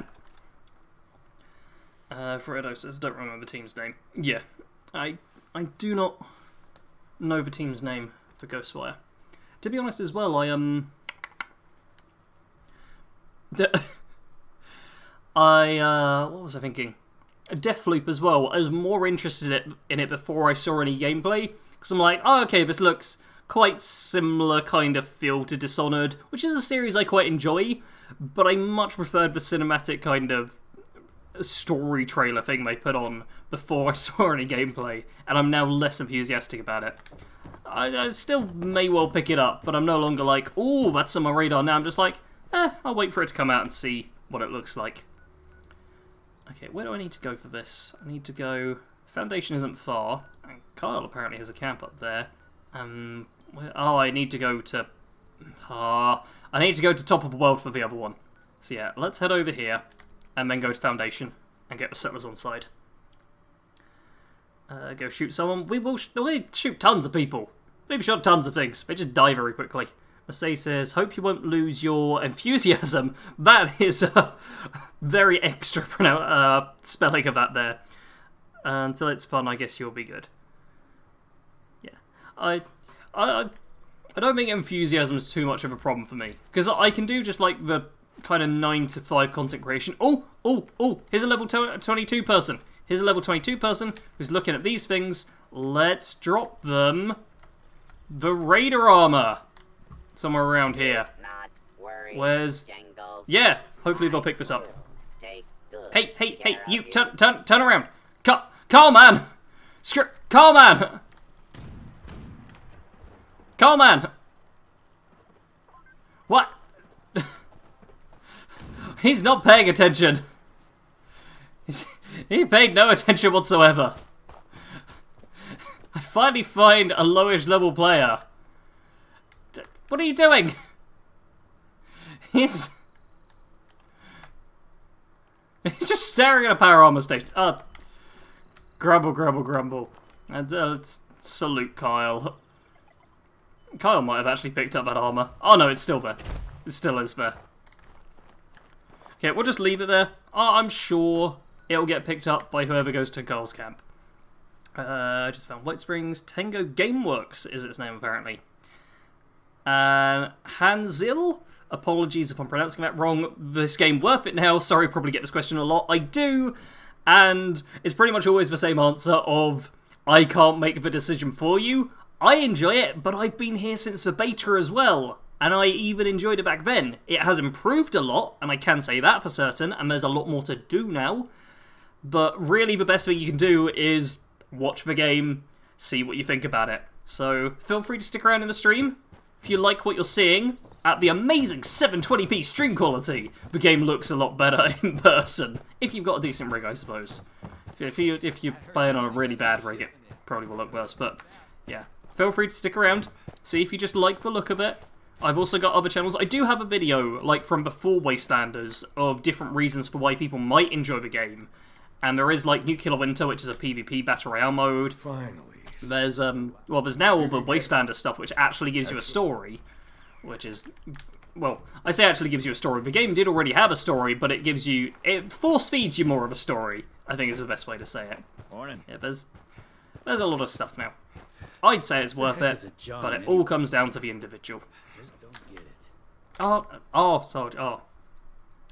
Speaker 1: Fredo says, don't remember the team's name. Yeah, I do not know the team's name for Ghostwire. To be honest as well, what was I thinking? Deathloop as well. I was more interested in it before I saw any gameplay, because I'm like, oh, okay, this looks quite similar kind of feel to Dishonored, which is a series I quite enjoy, but I much preferred the cinematic kind of story trailer thing they put on before I saw any gameplay, and I'm now less enthusiastic about it. I still may well pick it up, but I'm no longer like, oh, that's on my radar now. I'm just like, I'll wait for it to come out and see what it looks like. Okay, where do I need to go for this? I need to go... Foundation isn't far, and Kyle apparently has a camp up there. I need to go to... I need to go to Top of the World for the other one. So yeah, let's head over here, and then go to Foundation, and get the settlers on side. Go shoot someone. We'll shoot tons of people. We've shot tons of things. They just die very quickly. Mercedes says, hope you won't lose your enthusiasm. That is a very extra spelling of that there. Until it's fun, I guess you'll be good. Yeah. I don't think enthusiasm is too much of a problem for me. Because I can do just like the kind of 9 to 5 content creation. Oh! Here's a level 22 person. Here's a level 22 person who's looking at these things. Let's drop them the Raider armor. Somewhere around here. Where's... Yeah, hopefully they'll pick this up. Hey, you, turn around. Carl, man! Carl, man! Carl, man! What? He's not paying attention. He paid no attention whatsoever. I finally find a lowish level player. What are you doing? He's just staring at a power armor station. Grumble. And let's salute Kyle. Kyle might have actually picked up that armor. Oh no, it's still there. It still is there. Okay, we'll just leave it there. I'm sure it'll get picked up by whoever goes to Kyle's camp. I just found White Springs. Tango Gameworks is its name, apparently. Hanzil? Apologies if I'm pronouncing that wrong. This game worth it now? Sorry, probably get this question a lot. I do, and it's pretty much always the same answer of, I can't make the decision for you. I enjoy it, but I've been here since the beta as well, and I even enjoyed it back then. It has improved a lot, and I can say that for certain, and there's a lot more to do now. But really the best thing you can do is watch the game, see what you think about it. So feel free to stick around in the stream. If you like what you're seeing, at the amazing 720p stream quality, the game looks a lot better in person. If you've got a decent rig, I suppose. If you're playing on a really bad rig, it probably will look worse. But yeah, feel free to stick around, see if you just like the look of it. I've also got other channels. I do have a video, like from before Wastelanders, of different reasons for why people might enjoy the game. And there is like Nuclear Winter, which is a PvP Battle Royale mode. Finally. There's there's now all the Wastelanders stuff, which actually gives you a story, which is, well, I say actually gives you a story. The game did already have a story, but it force feeds you more of a story, I think is the best way to say it.
Speaker 3: Morning.
Speaker 1: Yeah, there's a lot of stuff now. I'd say it's worth it, but it all comes down to the individual.
Speaker 3: Just don't get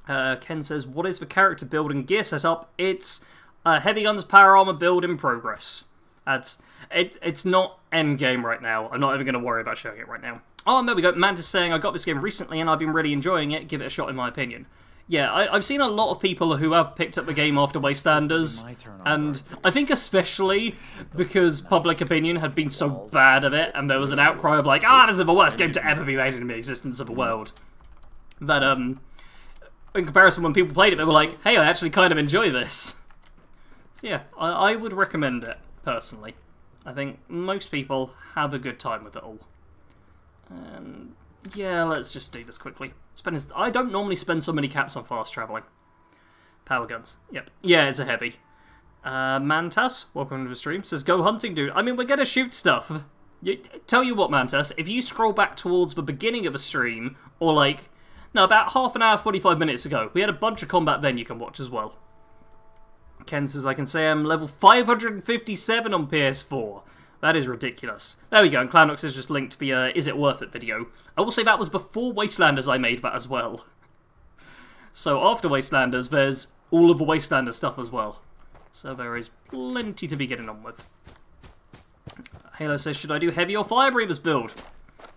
Speaker 3: it.
Speaker 1: Ken says, what is the character build and gear setup? It's a Heavy Guns Power Armor build in progress. It's not endgame right now. I'm not even going to worry about showing it right now. Oh, there we go. Mantis saying, I got this game recently and I've been really enjoying it. Give it a shot in my opinion. Yeah, I've seen a lot of people who have picked up the game after Wastelanders, and I think especially because public opinion had been so bad of it, and there was an outcry of like, this is the worst game to ever be made in the existence of the world. That, in comparison, when people played it, they were like, hey, I actually kind of enjoy this. So yeah, I would recommend it, personally. I think most people have a good time with it all. And yeah, let's just do this quickly. I don't normally spend so many caps on fast travelling. Power guns. Yep. Yeah, it's a heavy. Mantas, welcome to the stream, says, go hunting, dude. I mean, we're gonna shoot stuff. Tell you what, Mantis, if you scroll back towards the beginning of a stream, or like, no, about half an hour, 45 minutes ago, we had a bunch of combat then you can watch as well. Ken says, I can say I'm level 557 on PS4. That is ridiculous. There we go, and Clownox has just linked the Is It Worth It video. I will say that was before Wastelanders I made that as well. So after Wastelanders, there's all of the Wastelanders stuff as well. So there is plenty to be getting on with. Halo says, should I do heavy or fire breathers build?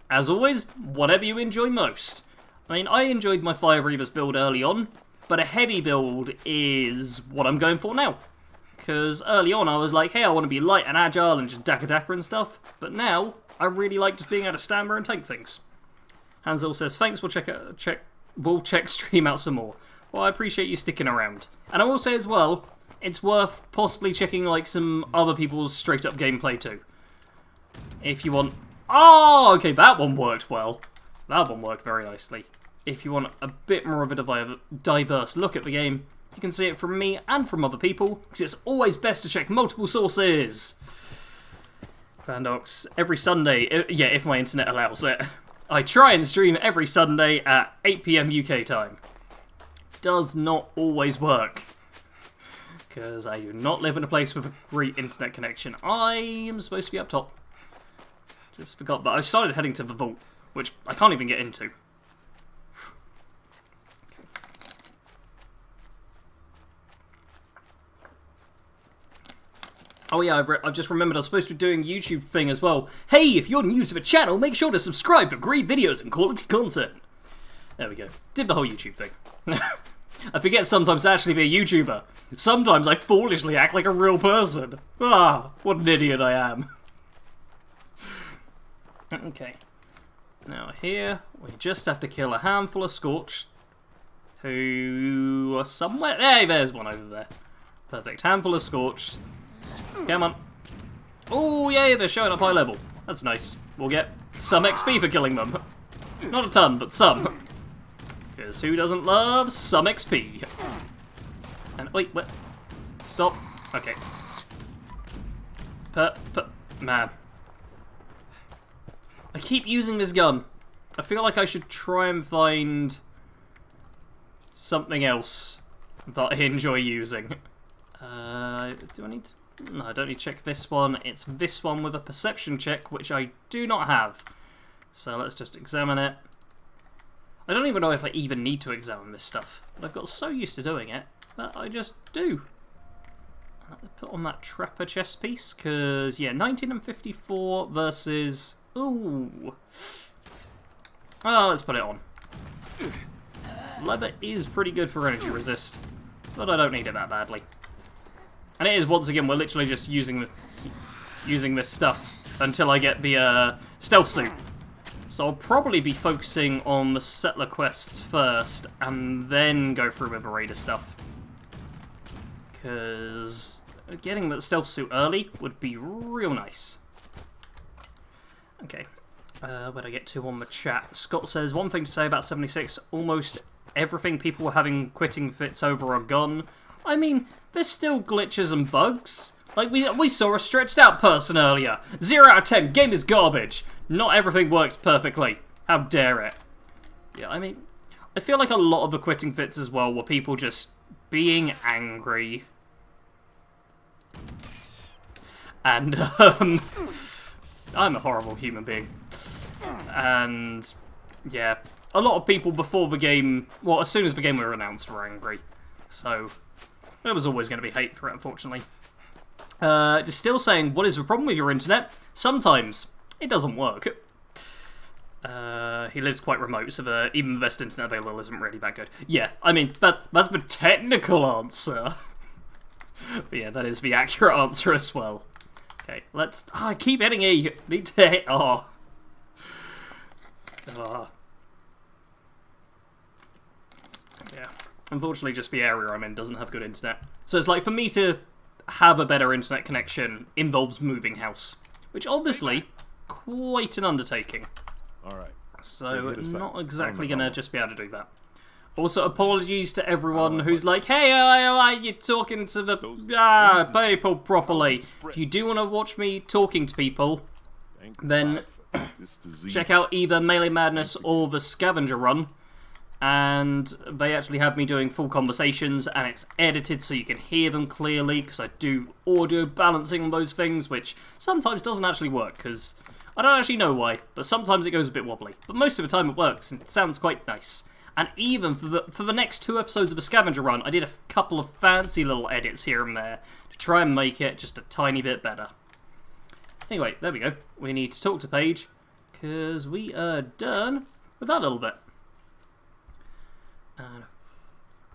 Speaker 1: As always, whatever you enjoy most. I mean, I enjoyed my fire breathers build early on, but a heavy build is what I'm going for now. Because early on I was like, hey, I want to be light and agile and just dakka and stuff. But now, I really like just being able to stand there and take things. Hansel says, thanks, we'll check stream out some more. Well, I appreciate you sticking around. And I will say as well, it's worth possibly checking like some other people's straight up gameplay too. If you want... Oh, okay, that one worked well. That one worked very nicely. If you want a bit more of a diverse look at the game, you can see it from me and from other people, because it's always best to check multiple sources. Clandox, every Sunday, yeah, if my internet allows it. I try and stream every Sunday at 8 PM UK time. Does not always work. Because I do not live in a place with a great internet connection. I am supposed to be up top. Just forgot, but I started heading to the vault, which I can't even get into. Oh yeah, I've just remembered I was supposed to be doing a YouTube thing as well. Hey, if you're new to the channel, make sure to subscribe for great videos and quality content. There we go. Did the whole YouTube thing. I forget sometimes to actually be a YouTuber. Sometimes I foolishly act like a real person. Ah, what an idiot I am. Okay. Now here, we just have to kill a handful of Scorched. Who are somewhere... Hey, there's one over there. Perfect. Handful of Scorched. Come on. Oh, yay, they're showing up high level. That's nice. We'll get some XP for killing them. Not a ton, but some. Because who doesn't love some XP? And, wait, what? Stop. Okay. Man. I keep using this gun. I feel like I should try and find something else that I enjoy using. Do I need to... No, I don't need to check this one. It's this one with a perception check, which I do not have. So let's just examine it. I don't even know if I even need to examine this stuff. But I've got so used to doing it that I just do. Let's put on that trapper chest piece, because, yeah, 19 and 54 versus... Ooh. Oh, let's put it on. Leather is pretty good for energy resist, but I don't need it that badly. And it is, once again, we're literally just using this stuff until I get the stealth suit. So I'll probably be focusing on the settler quests first, and then go through with the raider stuff. Because getting the stealth suit early would be real nice. Okay, where'd I get to on the chat? Scott says, one thing to say about 76, almost everything people were having quitting fits over are gone. I mean, there's still glitches and bugs. Like, we saw a stretched out person earlier. 0 out of 10, game is garbage. Not everything works perfectly. How dare it. Yeah, I mean, I feel like a lot of the quitting fits as well were people just being angry. And, I'm a horrible human being. And, yeah, a lot of people before the game, well, as soon as the game were announced, were angry. So, there was always going to be hate for it, unfortunately. Just still saying, what is the problem with your internet? Sometimes it doesn't work. He lives quite remote, so even the best internet available isn't really that good. Yeah, I mean, that's the technical answer. But yeah, that is the accurate answer as well. Okay, let's... Oh, I keep hitting E. Need to hit R. Oh. Yeah. Unfortunately, just the area I'm in doesn't have good internet. So it's like, for me to have a better internet connection involves moving house. Which, obviously, quite an undertaking.
Speaker 7: Alright.
Speaker 1: So, not exactly going to just be able to do that. Also, apologies to everyone who's like, hey, you're talking to the people properly. If you do want to watch me talking to people, then check out either Melee Madness or the Scavenger Run, and they actually have me doing full conversations, and it's edited so you can hear them clearly, because I do audio balancing on those things, which sometimes doesn't actually work, because I don't actually know why, but sometimes it goes a bit wobbly. But most of the time it works, and it sounds quite nice. And even for the next 2 episodes of the Scavenger Run, I did a couple of fancy little edits here and there to try and make it just a tiny bit better. Anyway, there we go. We need to talk to Paige, because we are done with that little bit.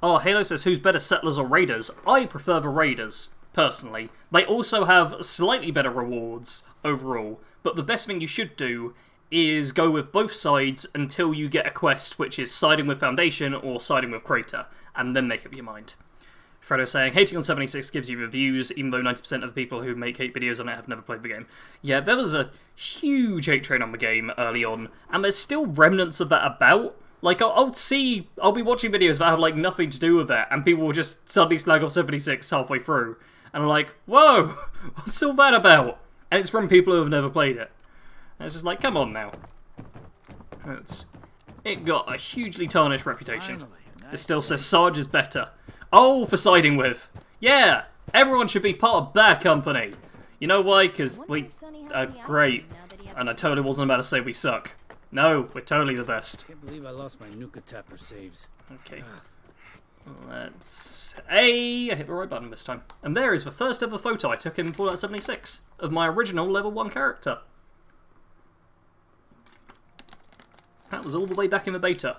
Speaker 1: Oh, Halo says, who's better, Settlers or Raiders? I prefer the Raiders, personally. They also have slightly better rewards overall, but the best thing you should do is go with both sides until you get a quest which is siding with Foundation or siding with Crater, and then make up your mind. Fredo saying, hating on 76 gives you reviews, even though 90% of the people who make hate videos on it have never played the game. Yeah, there was a huge hate train on the game early on, and there's still remnants of that about. Like, I'll be watching videos that have, like, nothing to do with it, and people will just suddenly slag off 76 halfway through. And I'm like, whoa, what's all that about? And it's from people who have never played it. And it's just like, come on now. It got a hugely tarnished reputation. It still says Sarge is better. Oh, for siding with. Yeah, everyone should be part of bad company. You know why? Because we are great. And I totally wasn't about to say we suck. No, we're totally the best.
Speaker 3: Can't believe I lost my Nuka Tapper saves.
Speaker 1: Okay. Let's... Hey, I hit the right button this time. And there is the first ever photo I took in Fallout 76 of my original level 1 character. That was all the way back in the beta.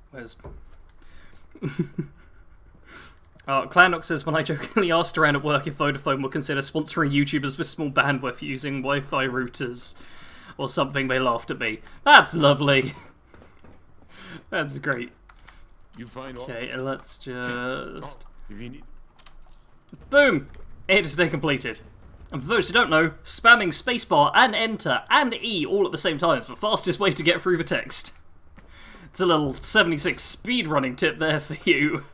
Speaker 1: Where's... Clandock says, when I jokingly asked around at work if Vodafone would consider sponsoring YouTubers with small bandwidth using Wi-Fi routers or something, they laughed at me. That's lovely. That's great. Okay, let's just... Boom! It is completed. And for those who don't know, spamming spacebar and enter and E all at the same time is the fastest way to get through the text. It's a little 76 speedrunning tip there for you.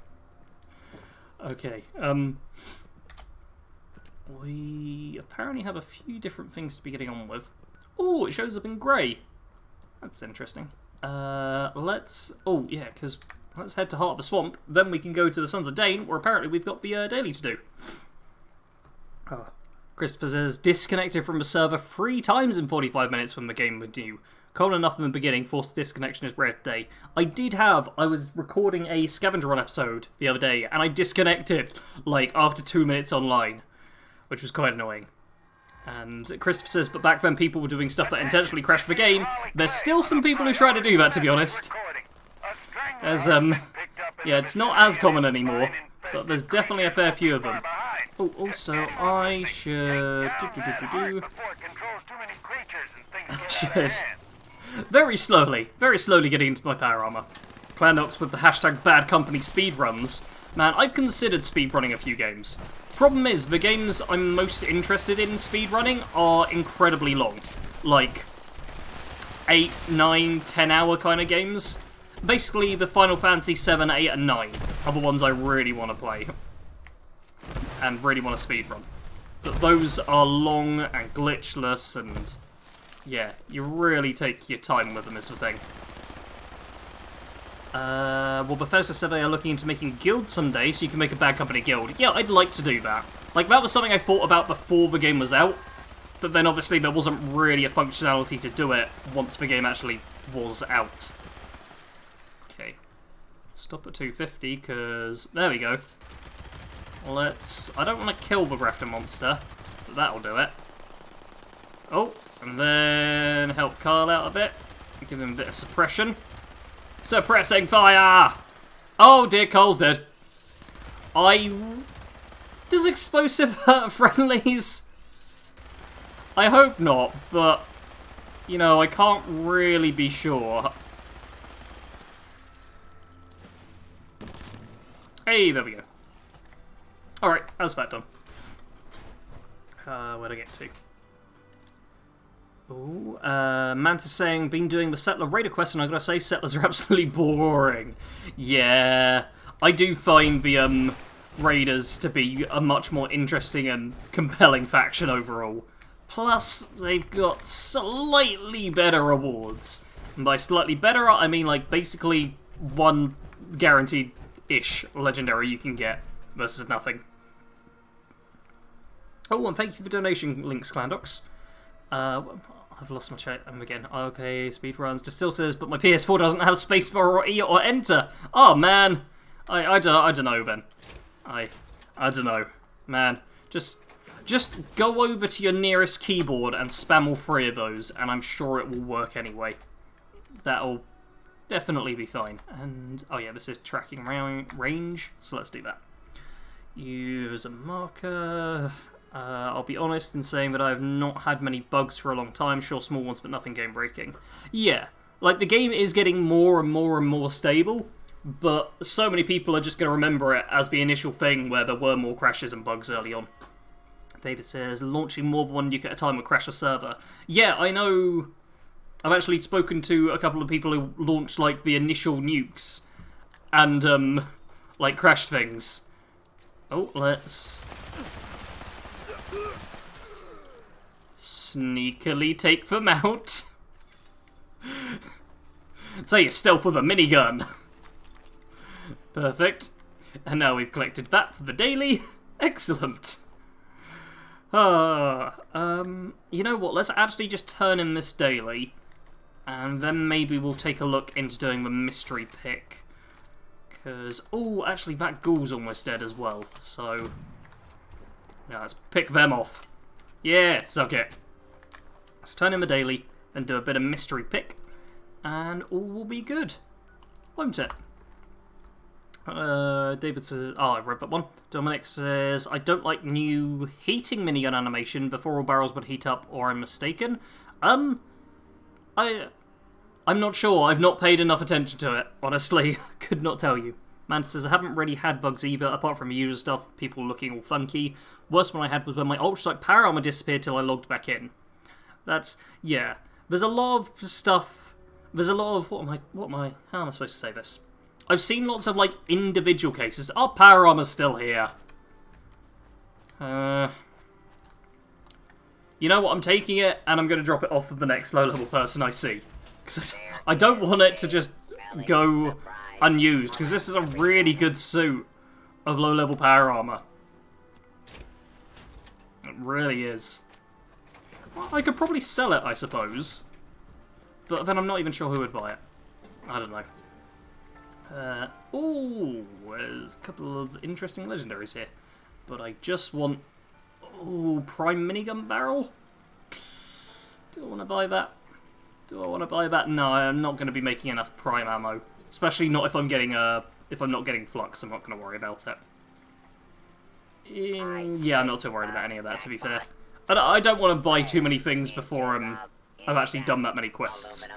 Speaker 1: Okay, we apparently have a few different things to be getting on with. Oh, it shows up in grey. That's interesting. Let's head to Heart of the Swamp, then we can go to the Sons of Dane, where apparently we've got the daily to do. Christopher says, disconnected from the server 3 times in 45 minutes when the game was new. Cold enough in the beginning, forced disconnection is rare today. I was recording a Scavenger Run episode the other day, and I disconnected, like, after 2 minutes online, which was quite annoying. And Christopher says, but back then people were doing stuff that intentionally crashed the game. There's still some people who try to do that, to be honest. There's, yeah, it's not as common anymore, but there's definitely a fair few of them. Oh, also, I should... Very slowly getting into my power armor. Clandox with the hashtag bad company speedruns. Man, I've considered speedrunning a few games. Problem is, the games I'm most interested in speedrunning are incredibly long. Like, 8, 9, 10 hour kind of games. Basically, the Final Fantasy 7, 8, and 9 are the ones I really want to play. And really want to speedrun. But those are long and glitchless and... yeah, you really take your time with them is the thing. Well, Bethesda said they are looking into making guilds someday, so you can make a bad company guild. Yeah, I'd like to do that. Like, that was something I thought about before the game was out, but then obviously there wasn't really a functionality to do it once the game actually was out. Okay. Stop at 250, because... there we go. Let's... I don't want to kill the Grafton monster, but that'll do it. Oh, and then help Carl out a bit. Give him a bit of suppression. Suppressing fire! Oh dear, Carl's dead. Does explosive hurt friendlies? I hope not, but... you know, I can't really be sure. Hey, there we go. Alright, that's that done. Where'd I get to? Ooh, Mantis saying, been doing the Settler Raider quest, and I gotta say, Settlers are absolutely boring. Yeah, I do find the Raiders to be a much more interesting and compelling faction overall. Plus, they've got slightly better rewards. And by slightly better, I mean like basically one guaranteed-ish legendary you can get versus nothing. Oh, and thank you for donation links, Clandox. I've lost my chat again. Okay, speedruns. Distill says, but my PS4 doesn't have spacebar or E or enter. Oh man, I don't know then. I don't know, man. Just go over to your nearest keyboard and spam all 3 of those, and I'm sure it will work anyway. That'll definitely be fine. And oh yeah, this is tracking range, so let's do that. Use a marker. I'll be honest in saying that I've not had many bugs for a long time. Sure, small ones, but nothing game-breaking. Yeah, like, the game is getting more and more and more stable, but so many people are just going to remember it as the initial thing where there were more crashes and bugs early on. David says, launching more than one nuke at a time will crash a server. Yeah, I know. I've actually spoken to a couple of people who launched, like, the initial nukes and, like, crashed things. Oh, let's sneakily take them out. So you stealth with a minigun. Perfect. And now we've collected that for the daily. Excellent. You know what? Let's actually just turn in this daily, and then maybe we'll take a look into doing the mystery pick. Because, oh, actually that ghoul's almost dead as well, so yeah, let's pick them off. Yeah, suck it. Let's turn in the daily, then do a bit of mystery pick, and all will be good, won't it? David says, oh, I read that one. Dominic says, I don't like new heating minigun animation before all barrels would heat up, or I'm mistaken. I'm not sure. I've not paid enough attention to it, honestly. Could not tell you. Mantis says, I haven't really had bugs either, apart from usual stuff, people looking all funky. Worst one I had was when my ultralight power armor disappeared till I logged back in. That's, yeah. There's a lot of stuff, there's a lot of, how am I supposed to say this? I've seen lots of, like, individual cases. Our power armor's still here. You know what, I'm taking it, and I'm going to drop it off of the next low-level person I see. Because I don't want it to just go unused, because this is a really good suit of low-level power armor. It really is. Well, I could probably sell it, I suppose. But then I'm not even sure who would buy it. I don't know. Oh, there's a couple of interesting legendaries here. But I just want... Oh, prime minigun barrel? Do I want to buy that? Do I want to buy that? No, I'm not going to be making enough prime ammo. Especially not if I'm getting if I'm not getting flux, I'm not going to worry about it. Yeah, I'm not too worried about any of that, to be fair. I don't want to buy too many things before I've actually done that many quests.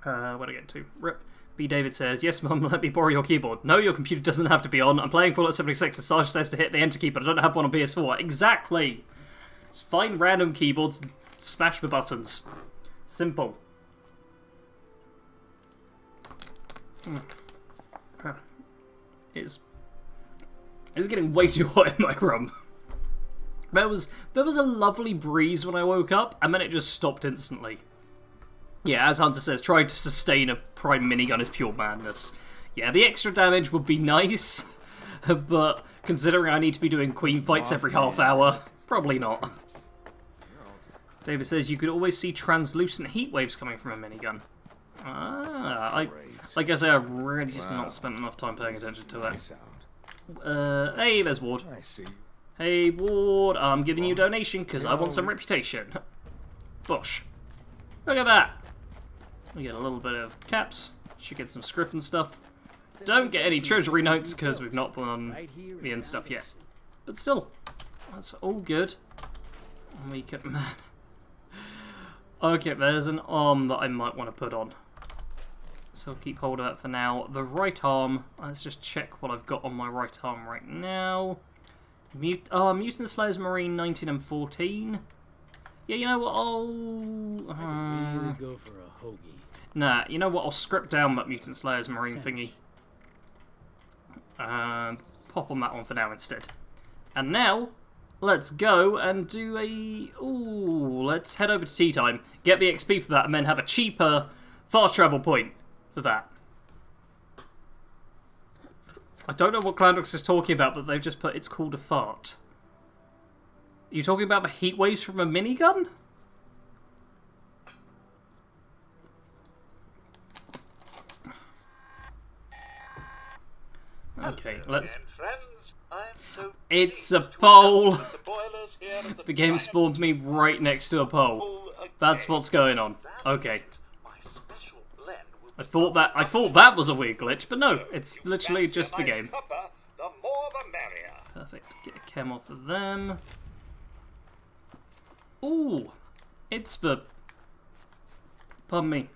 Speaker 1: Where do I get to? Rip. B. David says, yes, Mum, let me borrow your keyboard. No, your computer doesn't have to be on. I'm playing Fallout 76, and Sarge says to hit the enter key, but I don't have one on PS4. Exactly! Just find random keyboards and smash the buttons. Simple. It's getting way too hot in my room. There was a lovely breeze when I woke up, and then it just stopped instantly. Yeah, as Hunter says, trying to sustain a prime minigun is pure madness. Yeah, the extra damage would be nice, but considering I need to be doing queen fights every half hour, probably not. David says you could always see translucent heat waves coming from a minigun. I guess I've really just not spent enough time paying attention to it. Hey, there's Ward. Hey, Ward, I'm giving you a donation because I want some reputation. Bosh. Look at that. We get a little bit of caps. Should get some script and stuff. Don't get any treasury notes because we've not done the end stuff yet. But still, that's all good. And we can... Man. Okay, there's an arm that I might want to put on. So I'll keep hold of that for now. The right arm, let's just check what I've got on my right arm right now. Mutant Slayers Marine 19 and 14. Yeah, you know what, I'll...
Speaker 3: really go for a hoagie.
Speaker 1: Nah, you know what, I'll script down that Mutant Slayers Marine thingy. And pop on that one for now instead. And now, let's go and do a... Ooh, let's head over to tea time, get the XP for that, and then have a cheaper fast travel point for that. I don't know what Clandrix is talking about, but they've just put it's called a fart. Are you talking about the heat waves from a minigun? Okay, let's... It's a pole! The game spawned me right next to a pole. That's what's going on. Okay. I thought that was a weird glitch, but no, it's literally just the game. Perfect. Get a chem off of them. Ooh, it's the... Pardon me.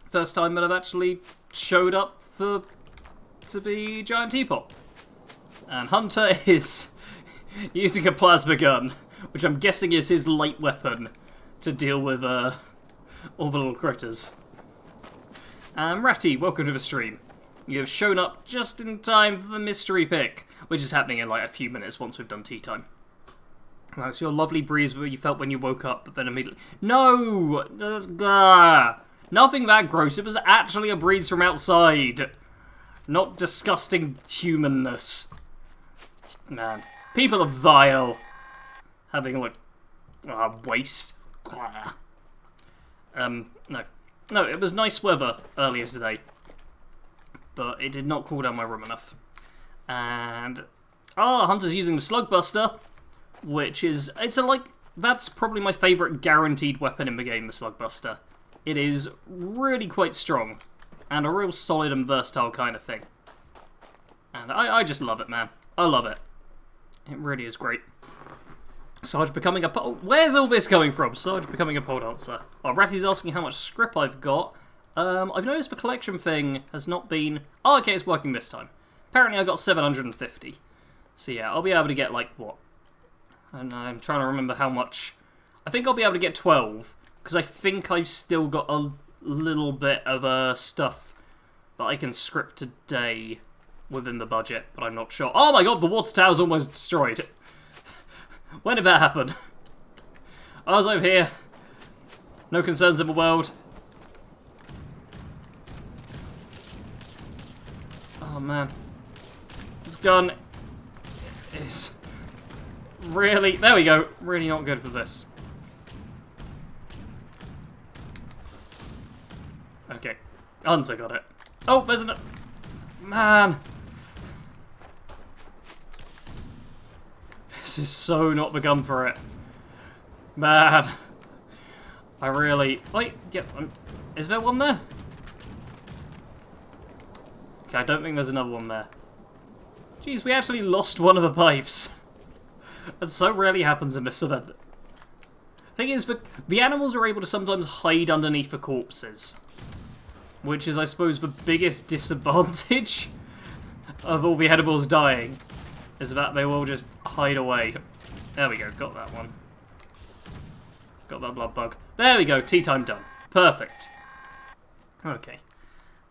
Speaker 1: First time that I've actually showed up to be Giant Teapot. And Hunter is using a plasma gun, which I'm guessing is his light weapon to deal with all the little critters. And Ratty, welcome to the stream. You have shown up just in time for the mystery pick, which is happening in like a few minutes once we've done tea time. Right, it's your lovely breeze where you felt when you woke up, but then immediately... No! Nothing that gross. It was actually a breeze from outside. Not disgusting humanness. Man. People are vile. Having, like, waste. No. No, it was nice weather earlier today. But it did not cool down my room enough. And... Hunter's using the Slugbuster. Which is... That's probably my favourite guaranteed weapon in the game, the Slugbuster. It is really quite strong. And a real solid and versatile kind of thing. And I just love it, man. I love it. It really is great. Sarge becoming a... Where's all this coming from? Sarge becoming a pole dancer. Oh, Ratty's asking how much script I've got. I've noticed the collection thing has not been... Oh, okay, it's working this time. Apparently I got 750. So yeah, I'll be able to get, like, what? And I'm trying to remember how much... I think I'll be able to get 12. Because I think I've still got a little bit of stuff that I can script today within the budget, but I'm not sure. Oh my god, the water tower's almost destroyed. When did that happen? I was over here. No concerns in the world. Oh man. This gun is really... There we go. Really not good for this. Okay. Hunter got it. Oh, there's an... Man. This is so not the gun for it. Man. I really... Wait, yep. Is there one there? Okay, I don't think there's another one there. Jeez, we actually lost one of the pipes. That so rarely happens in this event. Thing is, the animals are able to sometimes hide underneath the corpses. Which is, I suppose, the biggest disadvantage of all the animals dying. Is that they will just hide away. There we go, got that one. Got that blood bug. There we go, tea time done. Perfect. Okay.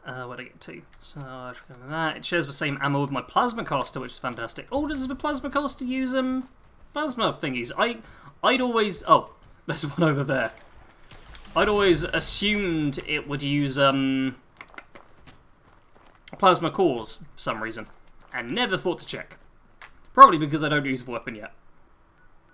Speaker 1: Where'd I get to? So, that. It shares the same ammo with my plasma caster, which is fantastic. Oh, does the plasma caster use plasma thingies? I'd always... Oh, there's one over there. I'd always assumed it would use plasma cores for some reason, and never thought to check. Probably because I don't use the weapon yet.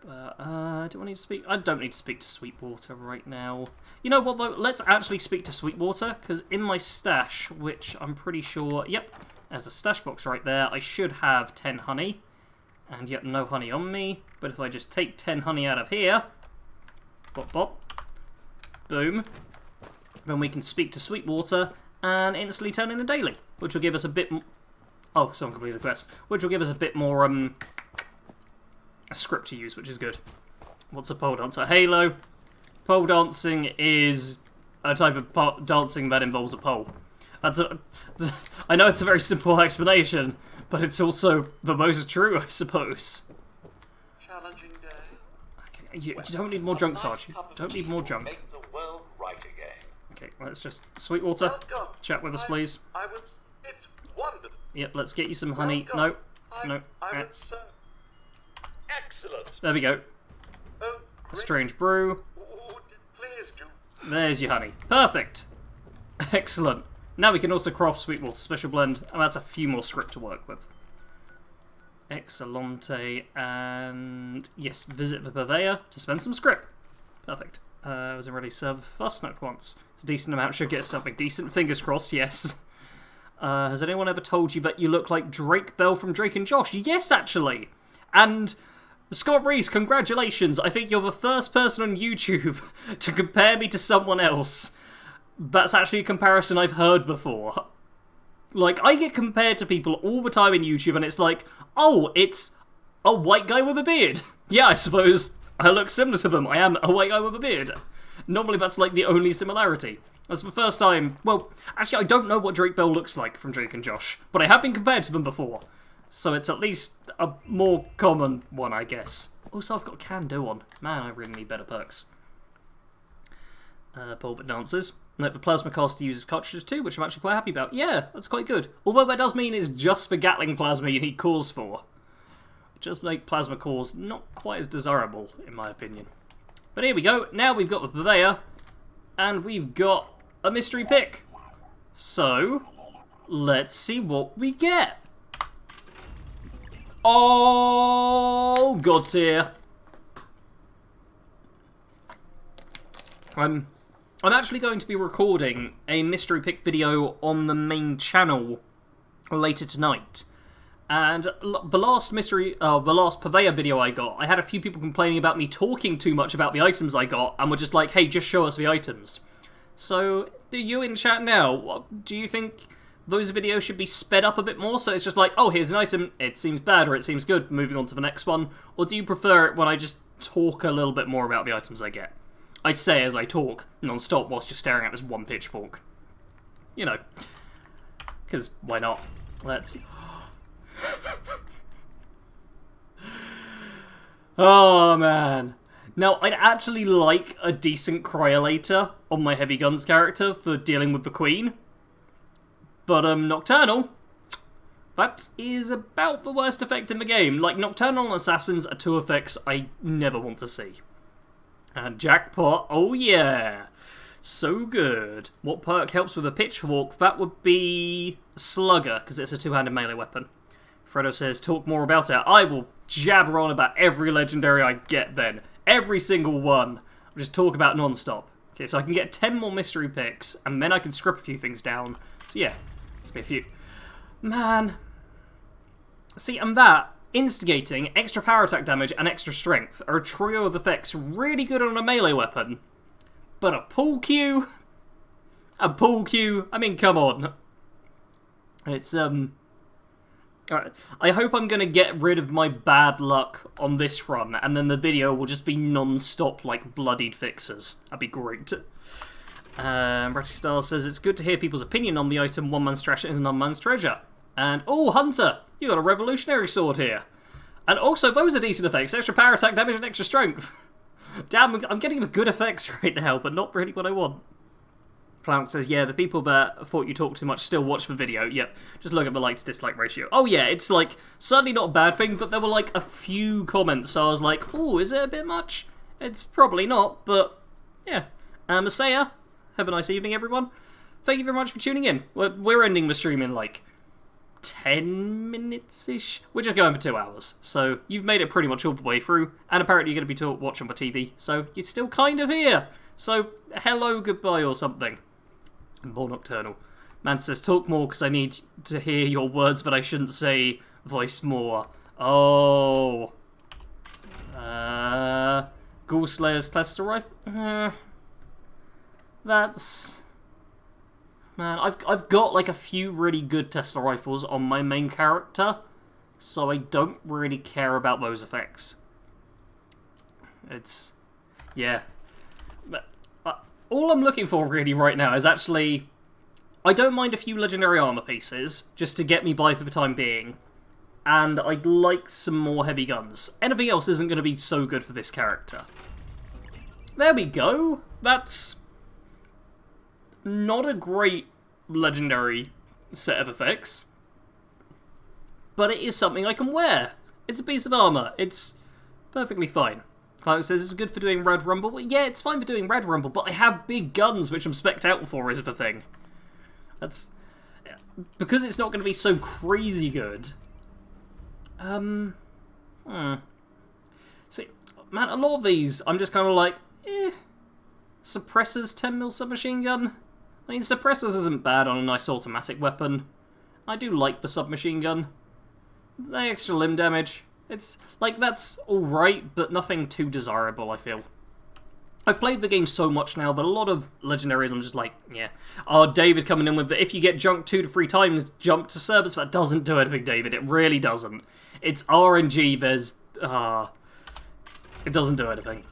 Speaker 1: Do I need to speak? I don't need to speak to Sweetwater right now. You know what though? Let's actually speak to Sweetwater, because in my stash, which I'm pretty sure, yep, there's a stash box right there. I should have 10 honey, and yet no honey on me. But if I just take 10 honey out of here, bop bop, boom, then we can speak to Sweetwater and instantly turn in a daily, which will give us a bit. Oh, someone completed the quest, which will give us a bit more a script to use, which is good. What's a pole dancer? Halo. Pole dancing is a type of dancing that involves a pole. I know it's a very simple explanation, but it's also the most true, I suppose.
Speaker 7: Challenging day.
Speaker 1: Okay, you don't need more junk, Sarge. You don't need more junk.
Speaker 7: Make the world right again.
Speaker 1: Okay, let's just... Sweetwater,
Speaker 7: Welcome.
Speaker 1: chat with us, please.
Speaker 7: It's wonderful.
Speaker 1: Yep, let's get you some honey.
Speaker 7: Welcome.
Speaker 1: No.
Speaker 7: I would say.
Speaker 6: Excellent.
Speaker 1: There we go.
Speaker 7: Oh,
Speaker 1: A
Speaker 7: great.
Speaker 1: strange brew.
Speaker 7: Oh, please do.
Speaker 1: There's your honey. Perfect. Excellent. Now we can also craft Sweetwater Special Blend, and that's a few more script to work with. Excellente, and yes, visit the purveyor to spend some script. Perfect. Was it ready to serve first note once? It's a decent amount, should get something decent. Fingers crossed, yes. Has anyone ever told you that you look like Drake Bell from Drake and Josh? Yes, actually. And Scott Reese, congratulations. I think you're the first person on YouTube to compare me to someone else. That's actually a comparison I've heard before. Like, I get compared to people all the time in YouTube, and it's like, oh, it's a white guy with a beard. Yeah, I suppose I look similar to them. I am a white guy with a beard. Normally that's like the only similarity. That's the first time. Well, actually, I don't know what Drake Bell looks like from Drake and Josh, but I have been compared to them before. So it's at least a more common one, I guess. Also, I've got Can Do on. Man, I really need better perks. Pulpit Dancers. Note the Plasma Caster uses cartridges too, which I'm actually quite happy about. Yeah, that's quite good. Although that does mean it's just for Gatling Plasma you need cores for. It does make Plasma cores not quite as desirable, in my opinion. But here we go. Now we've got the Purveyor, and we've got a mystery pick. So, let's see what we get. Oh, God tier. I'm actually going to be recording a mystery pick video on the main channel later tonight. And the last Purveyor video I got, I had a few people complaining about me talking too much about the items I got, and were just like, hey, just show us the items. So, do you in chat now, do you think those videos should be sped up a bit more? So it's just like, oh, here's an item, it seems bad or it seems good, moving on to the next one. Or do you prefer it when I just talk a little bit more about the items I get? I say as I talk, non-stop, whilst you're staring at this one pitchfork. You know. Because, why not? Let's... Oh, man. Now, I'd actually like a decent Cryolator on my Heavy Guns character for dealing with the Queen. But, Nocturnal, that is about the worst effect in the game. Like, Nocturnal and Assassins are two effects I never want to see. And Jackpot, oh yeah, so good. What perk helps with a pitchfork? That would be Slugger, because it's a two-handed melee weapon. Fredo says, talk more about it. I will jabber on about every legendary I get then. Every single one. I'll just talk about non-stop. Okay, so I can get 10 more mystery picks, and then I can script a few things down. So yeah, let's be a few. Man. See, and that... Instigating, extra power attack damage, and extra strength are a trio of effects really good on a melee weapon. But a pull queue? A pull queue? I mean, come on. It's, Alright, I hope I'm gonna get rid of my bad luck on this run, and then the video will just be non-stop, like, bloodied fixes. That'd be great. Bratty Star says, it's good to hear people's opinion on the item one man's trash is an unman's treasure. And, oh, Hunter! You got a revolutionary sword here. And also, those are decent effects. Extra power attack damage and extra strength. Damn, I'm getting the good effects right now, but not really what I want. Clown says, yeah, the people that thought you talked too much still watch the video. Yep, just look at the like to dislike ratio. Oh yeah, it's like, certainly not a bad thing, but there were like a few comments, so I was like, oh, is it a bit much? It's probably not, but yeah. Messiah, have a nice evening, everyone. Thank you very much for tuning in. We're ending the stream in like 10 minutes-ish? We're just going for 2 hours, so you've made it pretty much all the way through, and apparently you're going to be watching the TV, so you're still kind of here. So, hello, goodbye, or something. More Nocturnal. Man says, talk more, because I need to hear your words, but I shouldn't say voice more. Oh. Ghoul Slayer's Cluster Rifle? That's... Man, I've got like a few really good Tesla rifles on my main character, so I don't really care about those effects. It's... yeah. But, all I'm looking for really right now is actually... I don't mind a few legendary armor pieces, just to get me by for the time being. And I'd like some more heavy guns. Anything else isn't going to be so good for this character. There we go. That's... not a great legendary set of effects. but it is something I can wear. It's a piece of armour. It's perfectly fine. Cloud says it's good for doing Red Rumble. Well, yeah, it's fine for doing Red Rumble, but I have big guns, which I'm spec'd out for, is the thing. That's... Because it's not going to be so crazy good. See, man, a lot of these, I'm just kind of like, Suppressors 10mm submachine gun? I mean, Suppressors isn't bad on a nice automatic weapon. I do like the submachine gun. The extra limb damage. It's, like, that's alright, but nothing too desirable, I feel. I've played the game so much now, but a lot of legendaries I'm just like, yeah. Oh, David coming in with the, if you get junked 2 to 3 times, jump to service. That doesn't do anything, David. It really doesn't. It's RNG, there's... it doesn't do anything.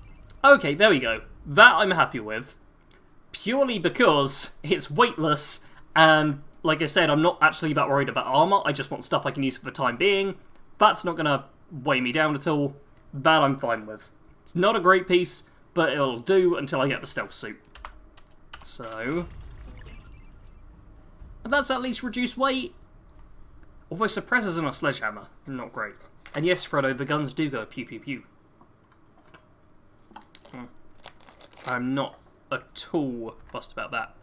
Speaker 1: Okay, there we go. That I'm happy with. Purely because it's weightless, and like I said, I'm not actually that worried about armor. I just want stuff I can use for the time being. That's not going to weigh me down at all. That I'm fine with. It's not a great piece, but it'll do until I get the stealth suit. So... and that's at least reduced weight. Although suppressors on a sledgehammer, not great. And yes, Frodo, the guns do go pew pew pew. I'm not at all fussed about that.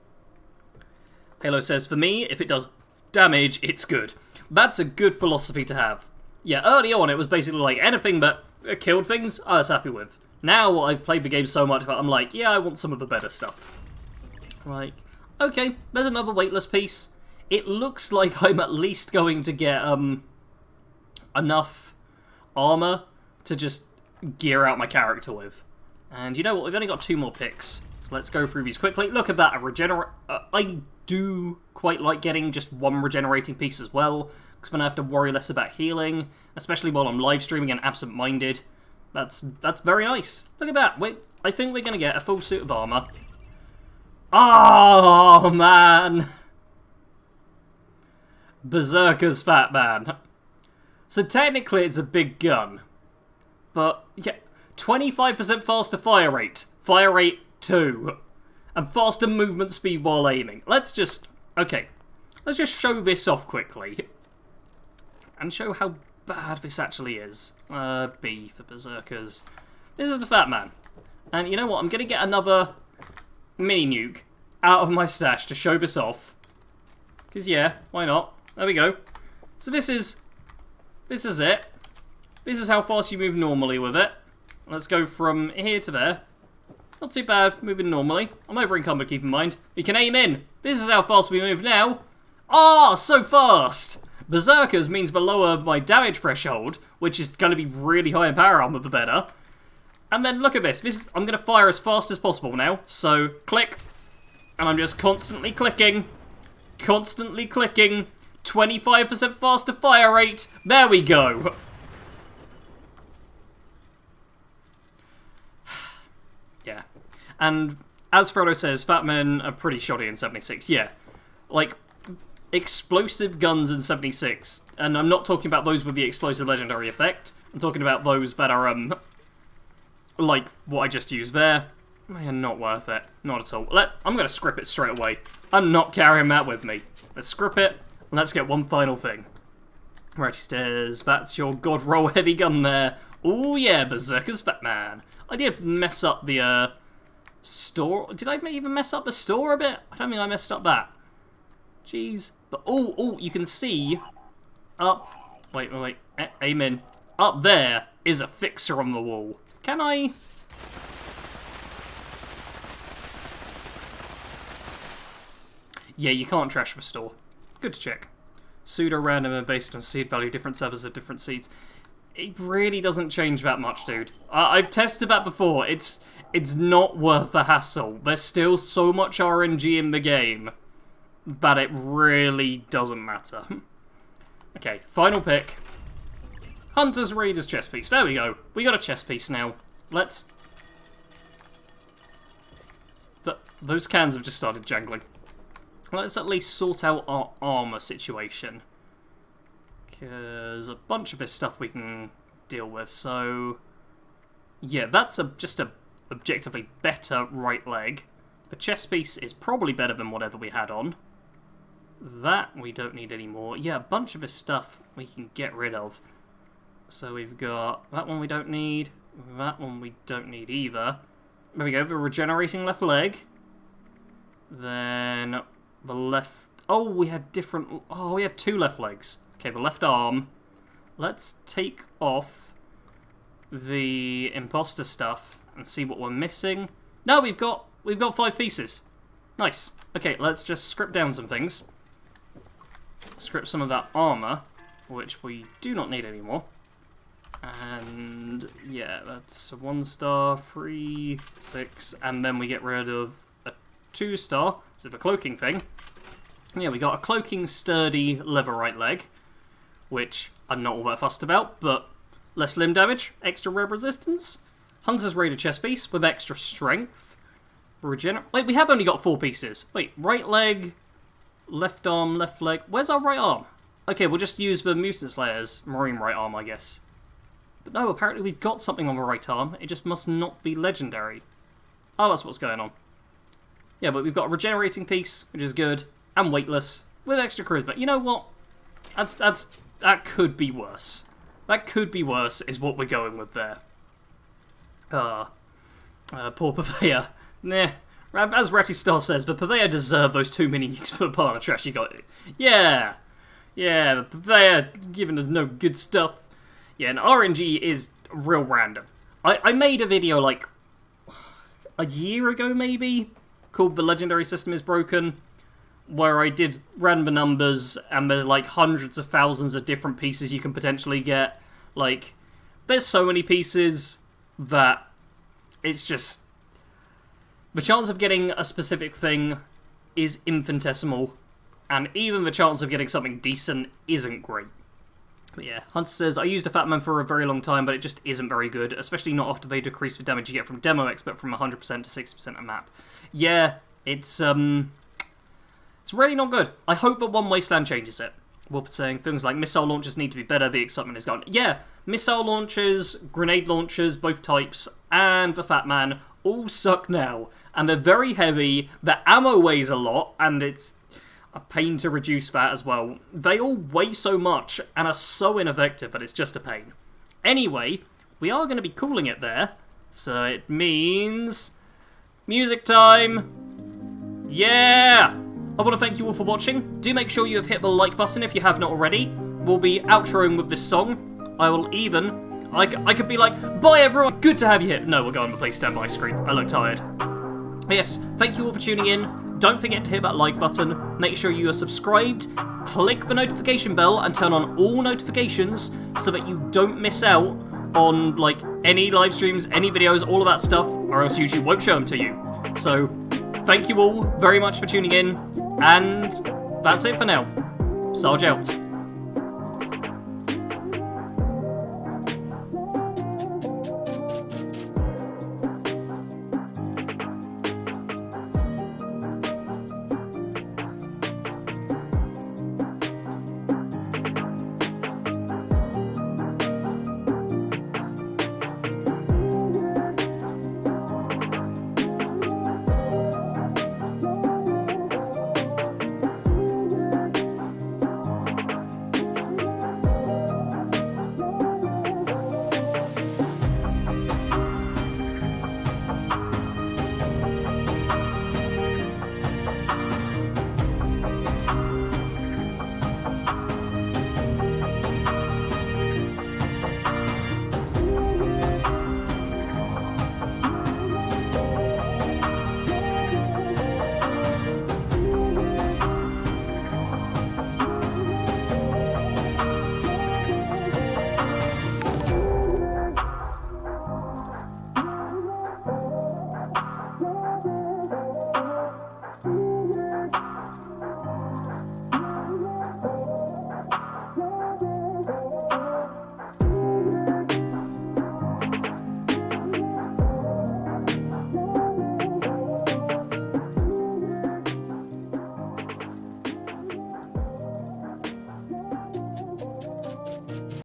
Speaker 1: Halo says, for me, if it does damage, it's good. That's a good philosophy to have. Yeah, early on it was basically like anything that killed things, I was happy with. Now I've played the game so much that I'm like, yeah, I want some of the better stuff. Like, okay, there's another weightless piece. It looks like I'm at least going to get enough armor to just gear out my character with. And you know what, we've only got 2 more picks. So let's go through these quickly. Look at that, I do quite like getting just 1 regenerating piece as well, because then I have to worry less about healing, especially while I'm live streaming and absent-minded. That's very nice. Look at that. Wait, I think we're going to get a full suit of armor. Oh, man. Berserker's Fat Man. So technically it's a big gun. But, yeah, 25% faster fire rate. Fire rate 2. And faster movement speed while aiming. Let's just... okay. Let's just show this off quickly. And show how bad this actually is. B for Berserkers. This is the Fat Man. And you know what? I'm going to get another mini nuke out of my stash to show this off. Because yeah, why not? There we go. So this is it. This is how fast you move normally with it. Let's go from here to there. Not too bad, moving normally. I'm over encumbered, keep in mind. We can aim in. This is how fast we move now. Ah, so fast! Berserkers means the lower my damage threshold, which is going to be really high in power armor, the better. And then look at this. I'm going to fire as fast as possible now. So, click. And I'm just constantly clicking. Constantly clicking. 25% faster fire rate. There we go. Yeah. And as Frodo says, Fat Men are pretty shoddy in 76. Yeah. Like, explosive guns in 76. And I'm not talking about those with the explosive legendary effect. I'm talking about those that are, like what I just used there. Man, not worth it. Not at all. I'm going to script it straight away. I'm not carrying that with me. Let's script it. And let's get one final thing. Right, stairs. That's your god roll heavy gun there. Oh yeah, Berserker's Fat Man. I did mess up the store. Did I even mess up the store a bit? I don't think I messed up that. Jeez. But oh, you can see up. Wait. Aim in. Up there is a fixer on the wall. Can I? Yeah, you can't trash the store. Good to check. Pseudo-random and based on seed value, different servers have different seeds. It really doesn't change that much, dude. I've tested that before. It's not worth the hassle. There's still so much RNG in the game that it really doesn't matter. Okay, final pick. Hunter's Raiders chest piece. There we go. We got a chest piece now. Let's... Those cans have just started jangling. Let's at least sort out our armor situation. Because a bunch of this stuff we can deal with. So, yeah, that's just a objectively better right leg. The chest piece is probably better than whatever we had on. That we don't need anymore. Yeah, a bunch of this stuff we can get rid of. So we've got that one we don't need. That one we don't need either. There we go, the regenerating left leg. Then the left... Oh, we had different... Oh, we had 2 left legs. Okay, the left arm. Let's take off the imposter stuff and see what we're missing. No, we've got 5 pieces. Nice. Okay, let's just script down some things. Script some of that armor, which we do not need anymore. And yeah, that's a 1 star, 3, 6, and then we get rid of a 2 star, so the cloaking thing. Yeah, we got a cloaking sturdy leather right leg, which I'm not all that fussed about, but less limb damage, extra rev resistance, Hunter's Raider chest piece with extra strength, Wait, we have only got 4 pieces. Wait, right leg, left arm, left leg. Where's our right arm? Okay, we'll just use the Mutant Slayer's Marine right arm, I guess. But no, apparently we've got something on the right arm. It just must not be legendary. Oh, that's what's going on. Yeah, but we've got a regenerating piece, which is good, and weightless, with extra charisma. You know what? That could be worse. That could be worse, is what we're going with there. Poor Purveyor. Nah. As Ratty Star says, the Purveyor deserved those 2 mini-nukes for the pile of trash he got. Yeah. Yeah, the Purveyor giving us no good stuff. Yeah, and RNG is real random. I made a video, like, a year ago, maybe, called The Legendary System is Broken, where I did random the numbers, and there's, like, hundreds of thousands of different pieces you can potentially get. Like, there's so many pieces that it's just... The chance of getting a specific thing is infinitesimal, and even the chance of getting something decent isn't great. But yeah, Hunter says, I used a Fat Man for a very long time, but it just isn't very good, especially not after they decrease the damage you get from Demo Expert from 100% to 60% a map. Yeah, it's really not good. I hope that one Wasteland changes it. Wolf saying things like missile launchers need to be better, the excitement is gone. Yeah, missile launchers, grenade launchers, both types, and the Fat Man all suck now. And they're very heavy, the ammo weighs a lot, and it's a pain to reduce that as well. They all weigh so much and are so ineffective that it's just a pain. Anyway, we are going to be calling it there, so it means music time. Yeah! I want to thank you all for watching. Do make sure you have hit the like button if you have not already. We'll be outroing with this song. I will even... I could be like, bye everyone, good to have you here. No, we'll go on the Please Stand By screen. I look tired. But yes, thank you all for tuning in. Don't forget to hit that like button. Make sure you are subscribed. Click the notification bell and turn on all notifications so that you don't miss out on, like, any live streams, any videos, all of that stuff, or else YouTube won't show them to you. So, thank you all very much for tuning in, and that's it for now. Sarge out.